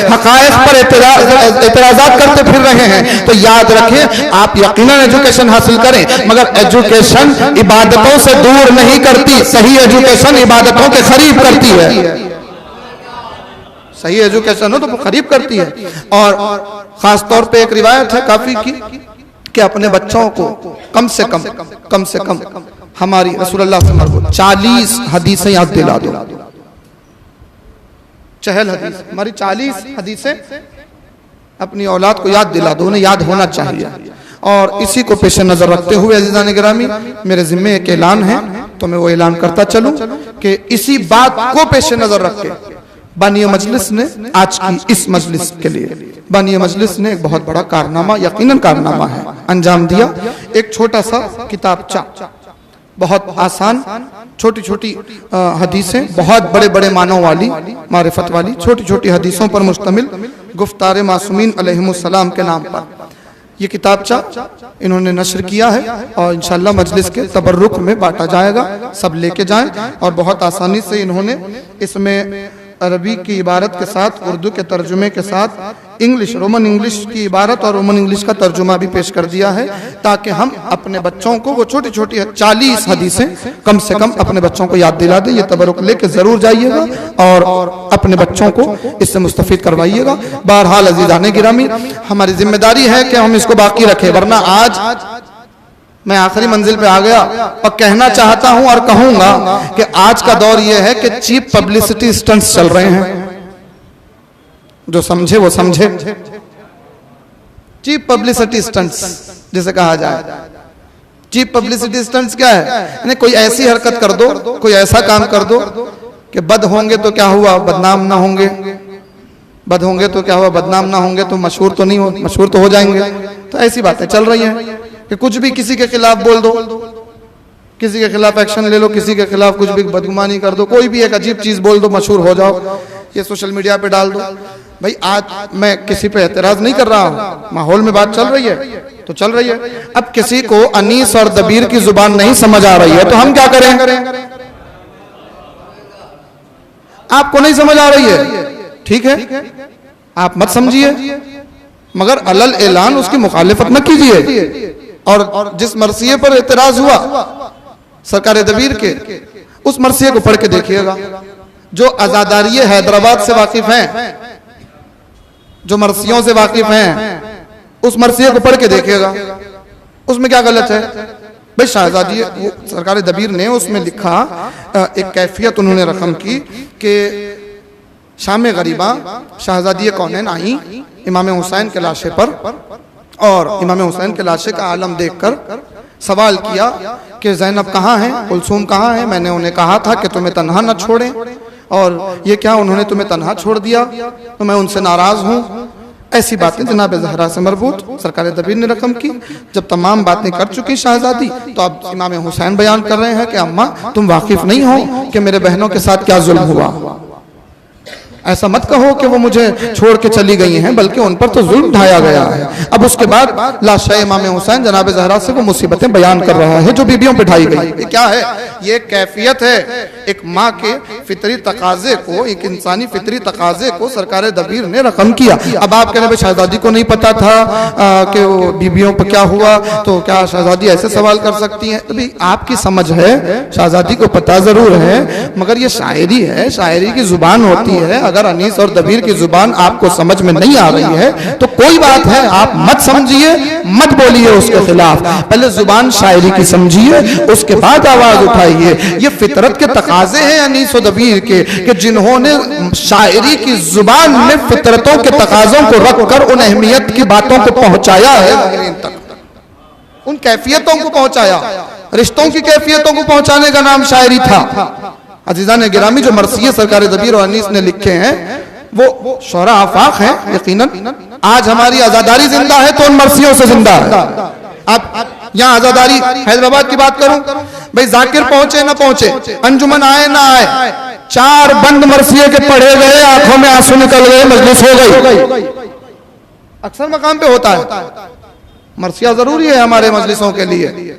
हकायक पर एतराजात करते फिर रहे हैं। तो याद रखें, आप यकीनन एजुकेशन हासिल करें, मगर एजुकेशन इबादतों से दूर नहीं करती, सही एजुकेशन इबादतों के करीब करती है। सही एजुकेशन हो तो वो करीब करती है। और खास तौर पे एक रिवायत है काफी की कि अपने बच्चों को कम से कम हमारी रसूलुल्लाह सल्लल्लाहु अलैहि वसल्लम 40 हदीसें याद दिला दो। चहल हदीस, हमारी 40 हदीसें अपनी औलाद को याद दिला दो, उन्हें याद होना चाहिए। और इसी को पेश नजर रखते हुए अज़ीज़ान गिरामी, मेरे जिम्मे एक ऐलान है, तो मैं वो ऐलान करता चलूं कि इसी बात को पेश नजर रख के बानिया मजलिस ने आज की इस मजलिस के लिए, बानिया मजलिस ने एक बहुत बड़ा कारनामा, यकीनन कारनामा है, अंजाम दिया। एक छोटा सा किताबचा, बहुत आसान, छोटी छोटी हदीसें, बहुत बड़े बड़े मानों वाली, मारिफत वाली छोटी छोटी हदीसों पर मुश्तमिल गुफ्तार मासूमीन अलैहिमुस्सलाम के नाम पर ये किताबचा इन्होंने नश्र किया है और इंशाअल्लाह मजलिस के तबर्रुक में बांटा जाएगा। सब लेके जाएं। और बहुत आसानी से इन्होंने इसमें अरबी की इबारत के साथ, उर्दू के तर्जुमे के साथ, इंग्लिश, रोमन इंग्लिश की इबारत और रोमन इंग्लिश का तर्जुमा भी पेश कर दिया है, ताकि हम अपने बच्चों को वो छोटी छोटी 40 हदीसें कम से कम अपने बच्चों को याद दिला दें। ये तबरुक लेके जरूर जाइएगा और अपने बच्चों को इससे मुस्तफीद करवाइएगा। बहरहाल अज़ीज़ान गिरामी, हमारी जिम्मेदारी है कि हम इसको बाकी रखें, वरना आज मैं आखिरी मंजिल पे आ गया और कहना चाहता हूं और कहूंगा कि आज का दौर यह है कि चीप पब्लिसिटी स्टंट्स चल रहे हैं। जो समझे वो समझे। चीप पब्लिसिटी स्टंट्स जिसे कहा जाए। चीप पब्लिसिटी स्टंट्स क्या है? यानी कोई ऐसी हरकत कर दो, कोई ऐसा काम कर दो कि बद होंगे तो क्या हुआ, बदनाम ना होंगे। बद होंगे तो क्या हुआ, बदनाम ना होंगे तो मशहूर तो नहीं हो, मशहूर तो हो जाएंगे। तो ऐसी बातें चल रही हैं कि कुछ भी किसी के खिलाफ बोल दो, किसी के खिलाफ एक्शन ले लो, किसी के खिलाफ कुछ भी बदगुमानी कर दो, कोई भी एक अजीब चीज बोल दो, मशहूर हो जाओ, ये सोशल मीडिया पे डाल दो। भाई आज मैं किसी पे एतराज नहीं कर रहा हूं, माहौल में बात चल रही है तो चल रही है। अब किसी को अनीस और दबीर की जुबान नहीं समझ आ रही है तो हम क्या करें? आपको नहीं समझ आ रही है, ठीक है, आप मत समझिए, मगर अलल ऐलान उसकी मुखालिफत न कीजिए। और जिस मरसिये पर एतराज हुआ सरकार दबीर के, उस मरसिये को पढ़ के देखिएगा। जो आजादारी हैदराबाद से वाकिफ हैं, जो मरसियों से वाकिफ हैं, उस मरसिये को पढ़ के देखिएगा, उसमें क्या गलत है? भाई शहजादी सरकार दबीर ने उसमें लिखा, एक कैफियत उन्होंने रकम की कि शाम गरीबा शहजादी कौनैन आई इमाम हुसैन के लाशे पर, और इमाम हुसैन के लाशे का आलम देखकर सवाल किया कि ज़ैनब कहाँ है, कुलसूम कहाँ है? मैंने उन्हें कहा था कि तुम्हें तन्हा न छोड़ें, और ये क्या उन्होंने तुम्हें तन्हा छोड़ दिया, तो मैं उनसे नाराज हूँ। ऐसी बातें जनाब ज़हरा से मरबूत सरकार दबीर ने रकम की। जब तमाम बातें कर चुकी शहजादी, तो अब इमाम हुसैन बयान कर रहे हैं कि अम्मा तुम वाकिफ नहीं हो कि मेरे बहनों के साथ क्या जुल्म हुआ। ऐसा मत कहो कि वो मुझे छोड़ के चली गई हैं, बल्कि उन पर तो जुल्म ढाया गया है। अब उसके बाद लाशा इमाम हुसैन जनाब ज़हरा से वो मुसीबतें बयान कर रहा है जो बीबियों पे ढाई गई। ये क्या है? ये कैफियत है। एक माँ के फितरी तकाजे को, एक इंसानी फितरी तकाजे को सरकार दबीर ने रकम किया। अब आप कह रहे हैं शहजादी को नहीं पता था कि वो बीबियों पर क्या हुआ, तो क्या शहजादी ऐसे सवाल कर सकती हैं? अभी आपकी समझ है, शहजादी को पता जरूर है, मगर ये शायरी है, शायरी की जुबान होती है। अगर अनीस और दबीर की जुबान आपको समझ में नहीं आ रही है तो कोई बात है, आप मत समझिए, मत बोलिए उसके खिलाफ। पहले जुबान शायरी की समझिए, उसके बाद आवाज उठाइए। ये फितरत के तकाजे हैं अनीस और दबीर के कि जिन्होंने शायरी की जुबान में फितरतों के तकाजों को रखकर उन अहमियत की बातों को पहुंचाया है तक, उन कैफियतों को पहुंचाया। रिश्तों की कैफियतों को पहुंचाने का नाम शायरी था। अजीजा ने गिरामी, जो मरसिये सरकार दबीर और अनीस ने लिखे हैं वो शोरा आफाक है। यकीनन आज हमारी आजादारी जिंदा है तो उन मरसियों से जिंदा है। आप यहाँ आजादारी हैदराबाद की बात करूं, भाई जाकिर पहुंचे ना पहुंचे, अंजुमन आए ना आए, 4 बंद मरसिये के पढ़े गए, आंखों में आंसू निकल गए, मजलिस हो गई। अक्सर मकाम पे होता है। मरसिया जरूरी है हमारे मजलिसों के लिए।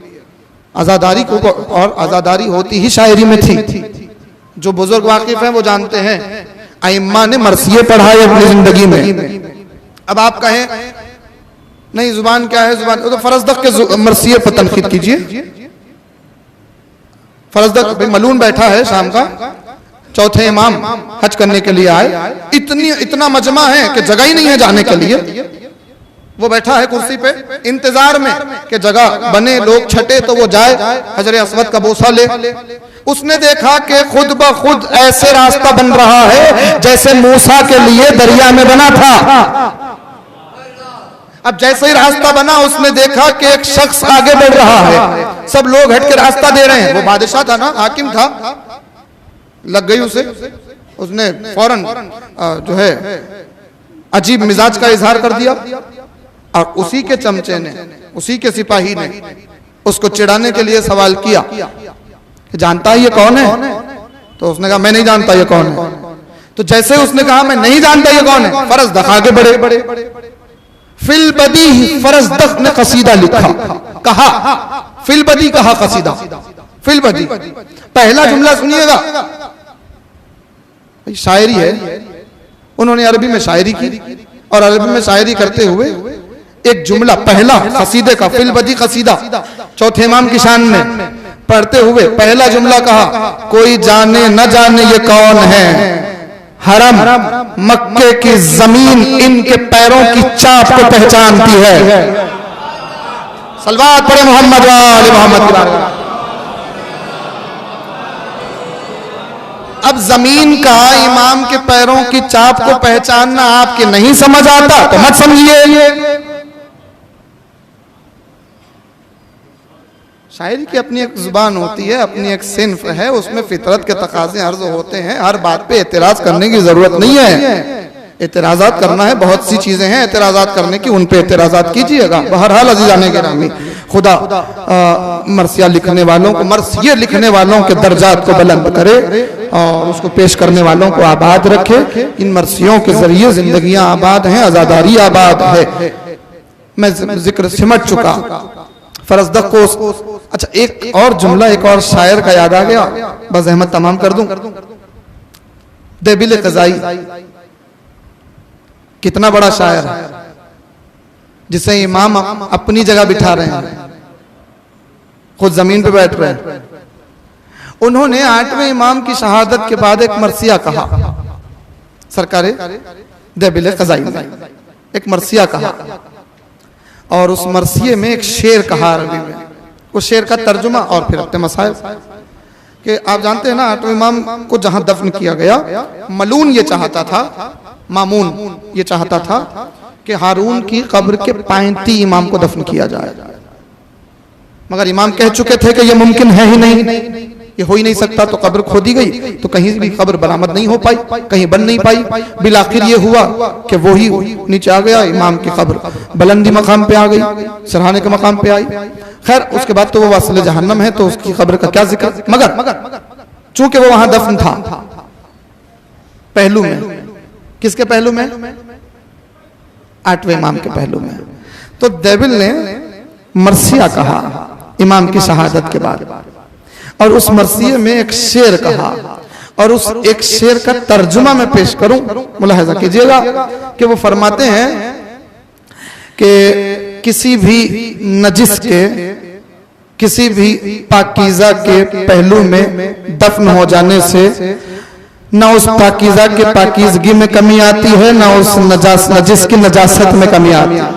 आजादारी को, और आजादारी होती ही शायरी में थी। जो बुजुर्ग वाकिफ हैं वो जानते हैं, अइम्मा ने मरसिये पढ़ाए अपनी जिंदगी में। अब आप कहें नहीं जुबान क्या है, जुबान तो फरजदक के मरसिये पर तनकीद कीजिए। फरजदक भाई मलून बैठा है शाम का, चौथे इमाम हज करने के लिए आए, इतना मजमा है कि जगह ही नहीं है जाने के लिए। वो बैठा है कुर्सी पे इंतजार में कि जगह बने, लोग छटे तो वो जाए हजरे अस्वद का बोसा ले। उसने देखा कि खुद ब खुद ऐसे रास्ता बन रहा है जैसे मूसा के लिए दरिया में बना था। अब जैसे ही रास्ता बना, उसने देखा कि एक शख्स आगे बढ़ रहा है, सब लोग हट के रास्ता दे रहे हैं। वो बादशाह था ना, हाकिम था, लग गई उसे। उसने फौरन जो है अजीब मिजाज का इजहार कर दिया, और उसी के चमचे ने, उसी के सिपाही ने उसको चिढ़ाने के लिए सवाल किया कि जानता है ये कौन है? तो उसने कहा मैं नहीं जानता ये कौन है। तो जैसे उसने कहा मैं नहीं जानता ये कौन है, फरजदक आगे बढ़े। फिल बदी फरजदक ने कसीदा लिखा, कहा फिल बदी, कहा कसीदा। फिल बदी पहला जुमला सुनिएगा, शायरी है। उन्होंने अरबी में शायरी की, और अरबी में शायरी करते हुए एक जुमला पहला कसीदे का, फिल बदी कसीदा, चौथे इमाम की शान में पढ़ते हुए पहला जुमला कहा, कोई जाने न जाने ये कौन है, हरम मक्के की जमीन इनके पैरों की चाप को पहचानती है। सलवात पढ़े मोहम्मद वाले मोहम्मद की बारगाह। अब जमीन का इमाम के पैरों की चाप को पहचानना आपके नहीं समझ आता तो मत समझिए। शायरी की अपनी एक जुबान होती है, अपनी एक सिन्फ है, उसमें फितरत के तकाजे अर्ज होते हैं। हर बात पे एतराज करने की जरूरत नहीं है। एतराजात करना है, बहुत सी चीजें हैं एतराजात करने की, उन पे एतराजात कीजिएगा। बहरहाल अजीजाने गिरामी, खुदा मरसिया लिखने वालों को, मरसिये लिखने वालों के दर्जात को बुलंद करे और उसको पेश करने वालों को आबाद रखे। इन मरसियों के जरिए जिंदगियां आबाद हैं, आजादारी आबाद है। मैं जिक्र सिमट चुका फरजदक को। अच्छा, एक और जुमला एक और शायर का याद आ गया, बस अहमद तमाम कर दूं। देबिल क़ज़ाई कितना बड़ा शायर है, जिसे इमाम अपनी जगह बिठा रहे हैं, खुद जमीन पे बैठ रहे हैं। उन्होंने 8वें इमाम की शहादत के बाद एक मरसिया कहा, सरकारे देबिल क़ज़ाई ने एक मरसिया कहा और उस मरसिये में एक शेर कहा अरबी में। उस शेर का तर्जुमा और फिर अपने मसाइल कि आप जानते हैं ना, 8वें इमाम को जहां दफन किया गया, मलून ये चाहता था, मामून ये चाहता था कि हारून की कब्र के पायंती इमाम को दफन किया जाए, मगर इमाम कह चुके थे कि यह मुमकिन है ही नहीं, ये हो ही नहीं सकता। तो कब्र खोदी गई तो कहीं भी कब्र बरामद नहीं हो पाई, कहीं बन नहीं पाई। बिलाखिर ये हुआ कि वो ही नीचे आ गया, इमाम की कब्र बुलंदी मकाम पे आ गई, सराहने के मकाम पे आई। खैर उसके बाद तो वो वासिल जहन्नम है, तो उसकी कब्र का क्या जिक्र। मगर चूंकि वो वहां दफन था पहलू में, किसके पहलू में? 8वें इमाम के पहलू में। तो देबिल ने मरसिया कहा इमाम की शहादत के बाद, और उस मरसिये में एक शेर कहा, और उस एक शेर का तर्जुमा मैं पेश करूं, मुलाहिजा कीजिएगा कि वो फरमाते हैं कि किसी भी नजिस के, किसी भी पाकीज़ा के पहलू में दफन हो जाने से ना उस पाकीज़ा के पाकीज़गी में कमी आती है, ना उस नजिस की नजासत में कमी आती है।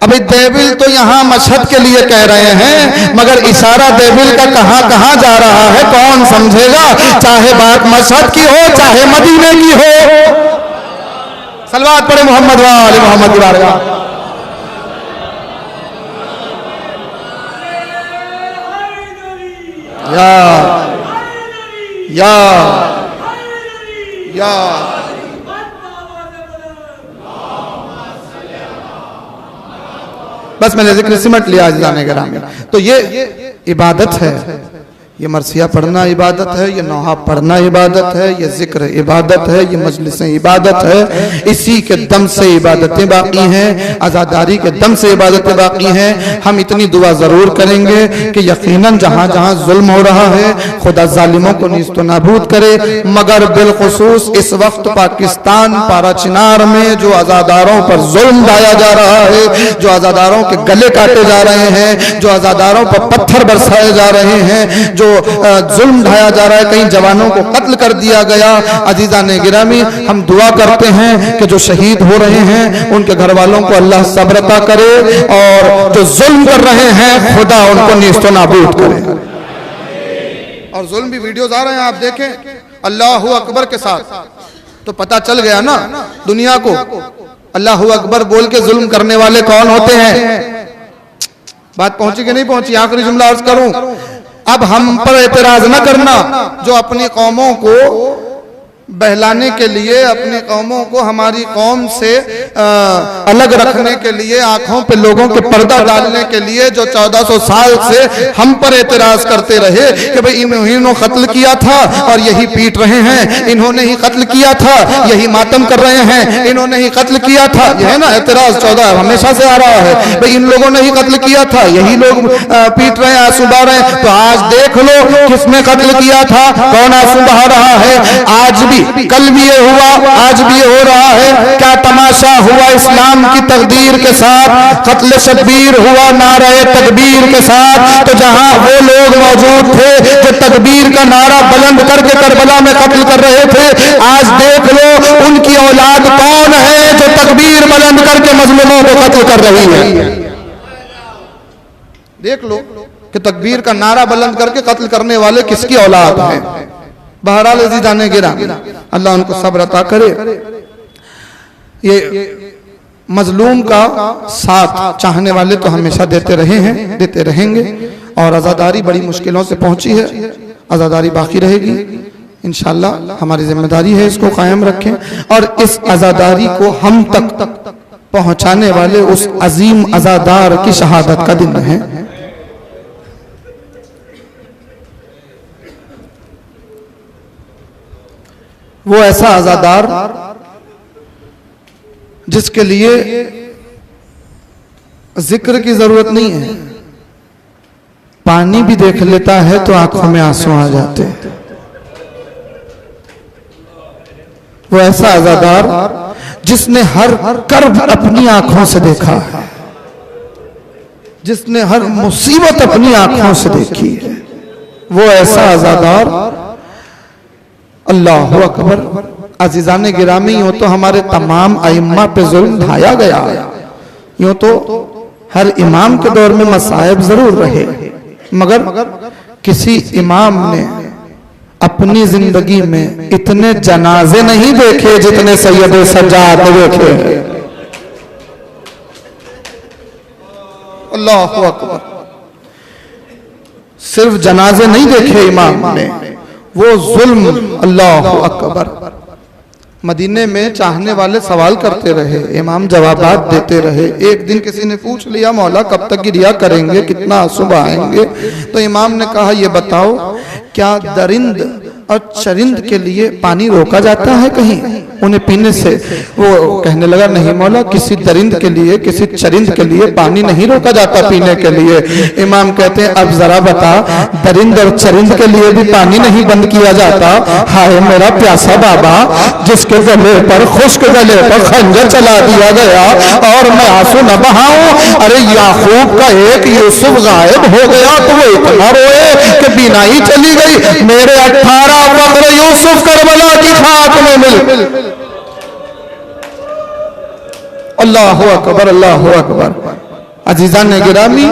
अभी देबिल तो यहाँ मशहद के लिए कह रहे हैं, मगर इशारा देबिल का कहां कहां जा रहा है कौन समझेगा। चाहे बात मशहद की हो, चाहे मदीने की हो। सलवात पढ़े मोहम्मद वाले मोहम्मद की बारगाह। या बस मैंने जिक्र सिमट लिया आज जाने के में। तो ये इबादत है, ये मरसिया पढ़ना इबादत है, ये नौहा पढ़ना इबादत है, ये जिक्र इबादत है, ये मजलिसें इबादत है। इसी के दम से इबादतें बाकी हैं, आज़ादारी के दम से इबादतें बाकी हैं। हम इतनी दुआ ज़रूर करेंगे कि यकीनन जहाँ जहाँ जुल्म हो रहा है खुदा जालिमों को नीस्तो नाबूद करे, मगर बिलखुसूस इस वक्त पाकिस्तान पाराचिनार में जो आज़ादारों पर जुल्म ढाया जा रहा है, जो आज़ादारों के गले काटे जा रहे हैं, जो आज़ादारों पर पत्थर बरसाए जा रहे हैं, जो जुल्म ढाया जा रहा है, कई जवानों को कत्ल कर दिया गया। अजीज़ाने गिरामी, हम दुआ करते हैं कि जो शहीद हो रहे हैं उनके घर वालों को अल्लाह सब्र अता करे, और जो जुल्म कर रहे हैं खुदा उनको नीस्तो नाबूद करे। और जुल्म भी वीडियोस आ रहे हैं, आप देखें अल्लाहु अकबर के साथ, तो पता चल गया ना दुनिया को अल्लाहु अकबर बोल के जुल्म करने वाले कौन होते हैं। बात पहुंची कि नहीं पहुंची? आखिरी जुमला अर्ज करूं, अब हम पर एतराज न करना जो अपनी कौमों को बहलाने के लिए, अपनी कौमों को हमारी कौम से अलग रखने के लिए, आंखों पे लोगों के पर्दा डालने के लिए जो 1400 साल से हम पर एतराज करते रहे कि भाई इन्होंने कत्ल किया था और यही पीट रहे हैं, इन्होंने ही कत्ल किया था, यही मातम कर रहे हैं, इन्होंने ही कत्ल किया था। यह है ना एतराज 14 हमेशा से आ रहा है, भाई इन लोगों ने ही कत्ल किया था, यही लोग पीट रहे हैं, आंसू बहा रहे हैं। तो आज देख लो किसने कत्ल किया था, कौन आंसू बहा रहा है। आज भी, कल भी ये हुआ, आज भी ये हो रहा है। क्या तमाशा हुआ इस्लाम की तकदीर के साथ, कत्ल शब्बीर हुआ नारे तकबीर के साथ। तो जहां वो लोग मौजूद थे जो तकबीर का नारा बुलंद करके करबला में कत्ल कर रहे थे, आज देख लो उनकी औलाद कौन है जो तकबीर बुलंद करके मजलूमों को कत्ल कर रही है। देख लो कि तकबीर का नारा बुलंद करके कत्ल करने वाले किसकी औलाद हैं। बहरहाल अज़ीज़ाने गिरामी, अल्लाह उनको सब्र अता करे। ये मजलूम का साथ चाहने वाले तो हमेशा देते रहे हैं, देते रहेंगे। और आज़ादारी बड़ी मुश्किलों से पहुंची है, आज़ादारी बाकी रहेगी इंशाअल्लाह। हमारी जिम्मेदारी है इसको कायम रखें और इस आज़ादारी को हम तक पहुंचाने वाले उस अजीम आज़ादार की शहादत का दिन है। वो ऐसा आज़ादार जिसके लिए जिक्र की जरूरत नहीं है, पानी भी देख लेता है तो आंखों में आंसू आ जाते हैं। वो ऐसा आज़ादार जिसने हर कर्ब अपनी आंखों से देखा है, जिसने हर मुसीबत अपनी आंखों से देखी है। वो ऐसा आज़ादार, अल्लाह अकबर। अज़ीज़ाने गिरामी, यूं तो हमारे तमाम अइम्मा पे जुल्म ढाया गया, यूं तो हर इमाम के दौर में मसाइब जरूर रहे, मगर किसी इमाम ने अपनी जिंदगी में इतने जनाजे नहीं देखे जितने सैयद सज्जाद ने देखे। अल्लाह अकबर। सिर्फ जनाजे नहीं देखे इमाम ने, वो जुल्म, अल्लाह अकबर। मदीने में चाहने वाले सवाल करते रहे, इमाम जवाबात देते रहे। एक दिन किसी ने पूछ लिया, मौला कब तक गिरिया करेंगे, कितना आंसू बहाएंगे? तो इमाम ने कहा, ये बताओ क्या दरिंद और चरिंद के लिए पानी रोका जाता है कहीं उन्हें पीने से? वो कहने लगा, नहीं मौला, किसी दरिंद के लिए, किसी चरिंद के लिए पानी नहीं रोका जाता पीने के लिए। इमाम कहते हैं, अब जरा बता, दरिंद और चरिंद के लिए भी पानी नहीं बंद किया जाता? हाय मेरा प्यासा बाबा, जिसके गले पर, खुश्क गले पर खंजर चला दिया गया और मैं आंसू न बहाऊं। अरे याकूब का एक यूसुफ गायब हो गया तो वो इतना रोए कि बीनाई चली गई। मेरे 18 फख्र यूसुफ करबला की खाक में मिल। अल्लाह अकबर, अल्लाह अकबर। अज़ीज़ाने गिरामी,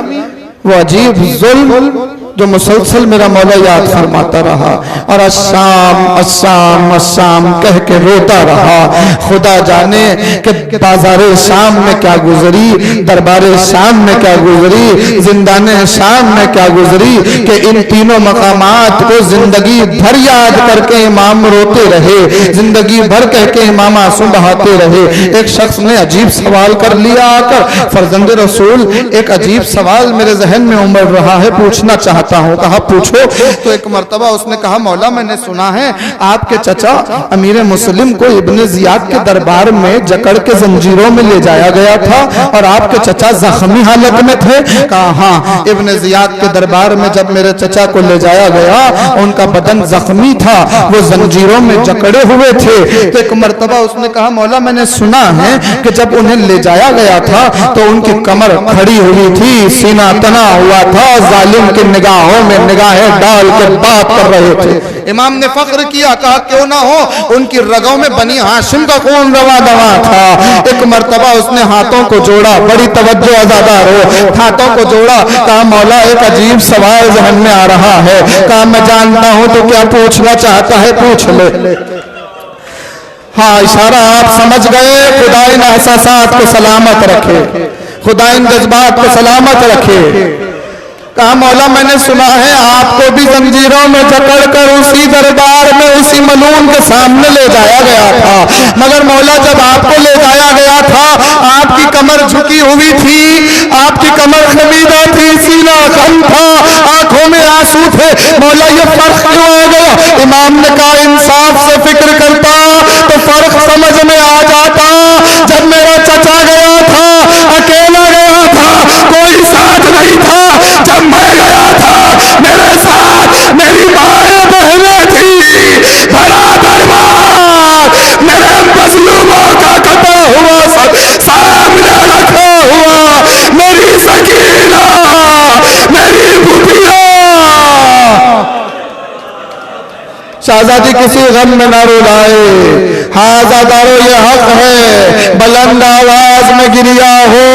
वो अजीब जुल्म जो मुसलसल मेरा मौला याद फरमाता रहा और अस्साम अस्साम अस्साम कह के रोता रहा। खुदा जाने कि बाजारे शाम में क्या गुजरी, दरबारे शाम में क्या गुजरी, जिंदाने शाम में क्या गुजरी, कि इन तीनों मकामात को जिंदगी भर याद करके इमाम रोते रहे, जिंदगी भर कह के इमाम आंसू बहाते रहे। एक शख्स ने अजीब सवाल कर लिया आकर, फर्जंद रसूल, एक अजीब सवाल मेरे जहन में उमड़ रहा है, पूछना चाहता हूं। कहा पूछो। तो एक मर्तबा उसने कहा, मौला मैंने सुना है आपके चचा अमीर मुस्लिम को इब्ने जियाद के दरबार में जकड़ के जंजीरों में ले जाया गया था और आपके चचा जख्मी हालत में थे। कहा हाँ, इब्ने जियाद के दरबार में जब मेरे चचा को ले जाया गया, उनका बदन जख्मी था, वो जंजीरों में जकड़े हुए थे। तो एक मर्तबा उसने कहा, मौला मैंने सुना है कि जब उन्हें ले जाया गया था तो उनकी कमर खड़ी हुई थी, सीना तना हुआ था, जालिम की निगाहों में निगाहें डाल के बात कर रहे थे। इमाम ने फख्र किया, कहा क्यों ना हो, उनकी रगों में बनी हाशिम का खून रवा दवा था। एक मर्तबा उसने हाथों को जोड़ा, बड़ी तवज्जो अज़ादार हो, हाथों को जोड़ा, कहा मौला एक अजीब सवाल जहन में आ रहा है। कहा मैं जानता हूं तो क्या पूछना चाहता है, पूछ ले। हाँ, इशारा आप समझ गए। खुदा इन एहसासात को सलामत रखे, खुदा इन जज्बात को सलामत रखे। कहा मौला मैंने सुना है आपको भी जंजीरों में जकड़कर उसी दरबार में उसी मलून के सामने ले जाया गया था, मगर मौला जब आपको ले जाया गया था आपकी कमर झुकी हुई थी, आपकी कमर खमीदा थी, सीना कम था, आंखों में आंसू थे। मौला ये फर्क क्यों आ गया? इमाम ने कहा इंसाफ से फिक्र करता तो फर्क समझ में आ जाता। जब मेरा चचा गया था, अकेला गया था, कोई साथ नहीं था। जब मैं गया था मेरे साथ मेरी माएं बहनें थी, बड़ा दरबार मेरे मजलूमों का कटा हुआ सब सामने रखा हुआ, मेरी सकीना, मेरी बुटिया। शहजादी किसी गम में ना रुलाए। हाँ आज़ादारो ये हक है, बुलंद आवाज में गिरिया हो।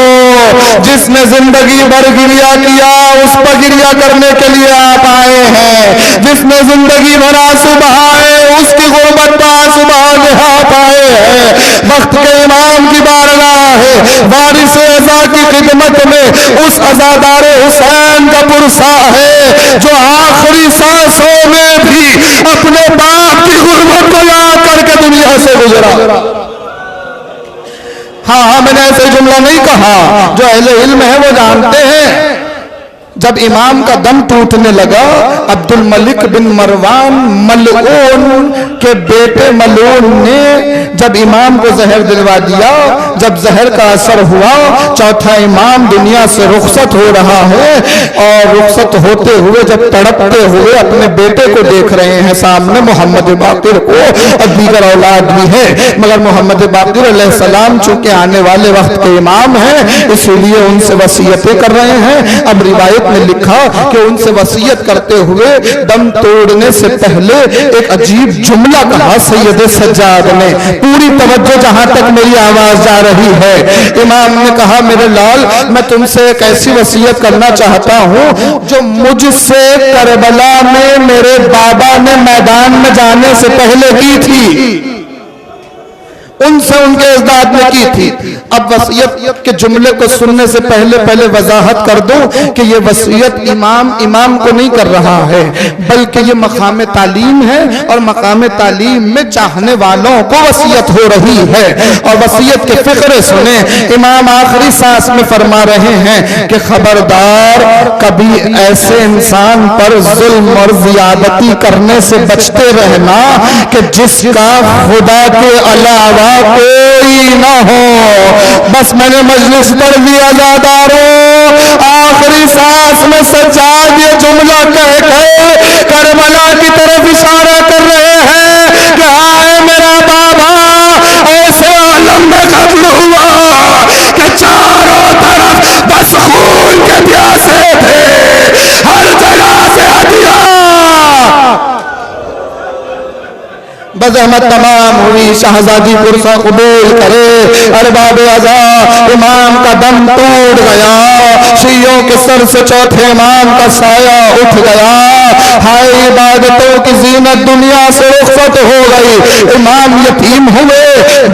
जिसने जिंदगी भर गिरिया किया उस पर गिरिया करने के लिए आप आए हैं। जिसने जिंदगी भर आंसू बहाए उसकी गुर्बत पर आंसू बहाने आप आए हैं। वक्त के इमाम की बारगाह है, वारिस अज़ा की खिदमत में उस अज़ादारे हुसैन का पुरसा है जो आखिरी सांसों में भी अपने बाप की गुर्बत को याद करके दुनिया से गुजरा। हाँ मैंने ऐसे जुमला नहीं कहा, जो अहले इल्म है वो जानते हैं। जब इमाम का दम टूटने लगा, अब्दुल मलिक बिन मरवान मलऊन के बेटे मलऊन ने जब इमाम को जहर दिलवा दिया, जब जहर का असर हुआ, चौथा इमाम दुनिया से रुखसत हो रहा है और रुखसत होते हुए जब तड़पते हुए अपने बेटे को देख रहे हैं सामने, मोहम्मद बाकिर को, और दीगर औलाद भी है, मगर मोहम्मद बाकिर अलैहिस्सलाम चूंकि आने वाले वक्त के इमाम हैं इसलिए उनसे वसीयतें कर रहे हैं। अब रिवायत में लिखा कि उनसे वसीयत करते हुए दम तोड़ने से पहले एक अजीब जुमला कहा सैयद सज्जाद ने। पूरी तवज्जो जहां तक मेरी आवाज जा रही है। इमाम ने कहा मेरे लाल, मैं तुमसे एक ऐसी वसीयत करना चाहता हूं जो मुझसे करबला में मेरे बाबा ने मैदान में जाने से पहले की थी, उनसे उनके इज़्ज़त ने की थी। अब वसीयत के जुमले को सुनने से पहले वजाहत कर दूं कि ये वसीयत इमाम को नहीं कर रहा है, बल्कि ये मकाम तालीम है और मकाम तालीम में चाहने वालों को वसीयत हो रही है। और वसीयत के फिक्र सुने, इमाम आखिरी सांस में फरमा रहे हैं कि खबरदार कभी ऐसे इंसान पर जुल्म और ज़ियादती करने से बचते रहना कि जिसका खुदा के अलावा कोई ना हो। बस मैंने मजलिस पढ़ दिया ज़ादारो, आखिरी सांस में सज्जाद ये जुमला कह के करबला की तरफ इशारा कर रहे हैं कि हाय मेरा बाबा ऐसे आलम में कब्र हुआ कि चारों तरफ बस खून के प्यासे थे, हर जगह से हदिया बज़हमत तमाम हुई। शहजादी पुरसा कबूल करे। अरबाब अज़ा इमाम का दम टूट गया, शियों के सर से चौथे इमाम का साया उठ गया। हाय इबादतों की जीनत दुनिया से रुखसत हो गई। इमाम यतीम हुए,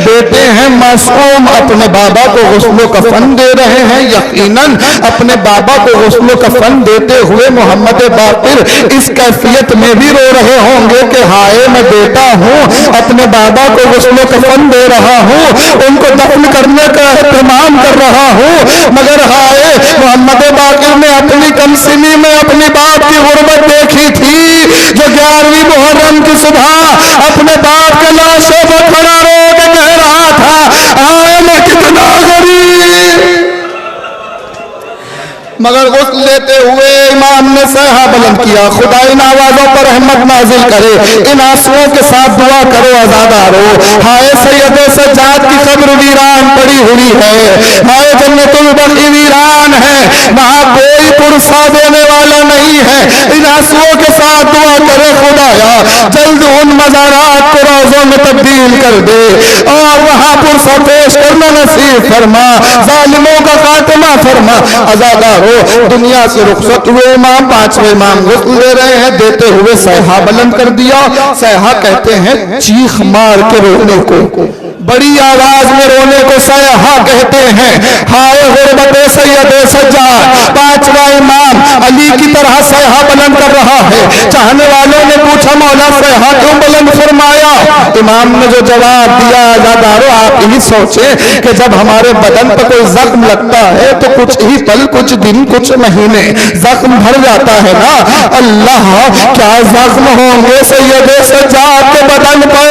बेटे हैं मासूम, अपने बाबा को गुस्ल कफन दे रहे हैं। यकीनन अपने बाबा को गुस्ल कफन देते हुए मोहम्मद बाकिर इस कैफियत में भी रो रहे होंगे कि हाय मैं बेटा हूँ, अपने बाबा को गुस्ल कफन दे रहा हूँ, उनको दफन करने का एहतमाम कर रहा हूँ, मगर हाय मोहम्मद बाकिर ने अपनी कमसिनी में अपनी बाप की गुर्बत देखी थी, जो 11वीं मुहर्रम की सुबह अपने बाप के लाशों पर खड़ा रो के कह रहा था हाय मैं कितना गरीब। मगर गुस्ल लेते हुए इमाम ने सहहा बुलंद किया, खुदा इन आवाजों पर रहमत नाजिल करे, इन आंसुओं के साथ दुआ करो अज़ादारो। हाय सैयद सज्जाद की कब्र वीरान पड़ी हुई है, हाय जन्नतुल बकी वीरान है, वहां कोई पुरसा देने वाला नहीं है। इन आंसुओं के साथ दुआ करे खुदाया जल्द उन मज़ारात को रोज़ों में तब्दील कर दे और वहां पुरसा पेश करना नसीब फरमा, जालिमों का खात्मा फरमा। अज़ादारो दुनिया से रुखसत हुए इमाम, 5वें इमाम गुस्ल दे रहे हैं, देते हुए सहहा बुलंद कर दिया। सहहा कहते हैं चीख मार के रोने को, बड़ी आवाज में रोने को सहहा कहते हैं। हाय गुर्बत सैयद सज्जाद, 5वां इमाम अली की तरह सहहा बुलंद कर रहा है। चाहने वालों ने पूछा मौला सहहा क्यों बुलंद फरमाया? इमाम ने जो जवाब दिया अज़ादारो आप ही सोचे कि जब हमारे बदन पर कोई जख्म लगता है तो कुछ ही पल, कुछ दिन, कुछ महीने जख्म भर जाता है ना। अल्लाह क्या जख्म होंगे सैयद सज्जाद के बदन पर,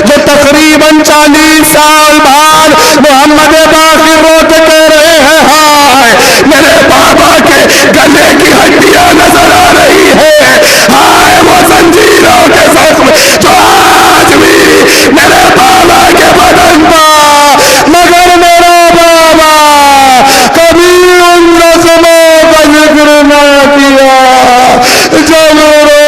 जो तकरीबन 40 साल बाद मोहम्मद बाकिर रोते कह रहे हैं हाय मेरे बाबा के गले की हड्डियां नजर आ रही है, हाय वो जंजीरों के जख्म जो आज भी मेरे बाबा के बदन पर, मगर मेरा बाबा कभी उन जख्मों का जिक्र न किया। जब रोए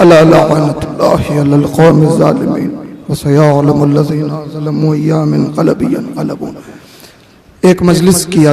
अला लअनतुल्लाहि अलल कौमिज़ ज़ालिमीन व सयअलमुल लज़ीना ज़लमू अय्यामिन क़लबी यनक़लबून। एक मजलिस किया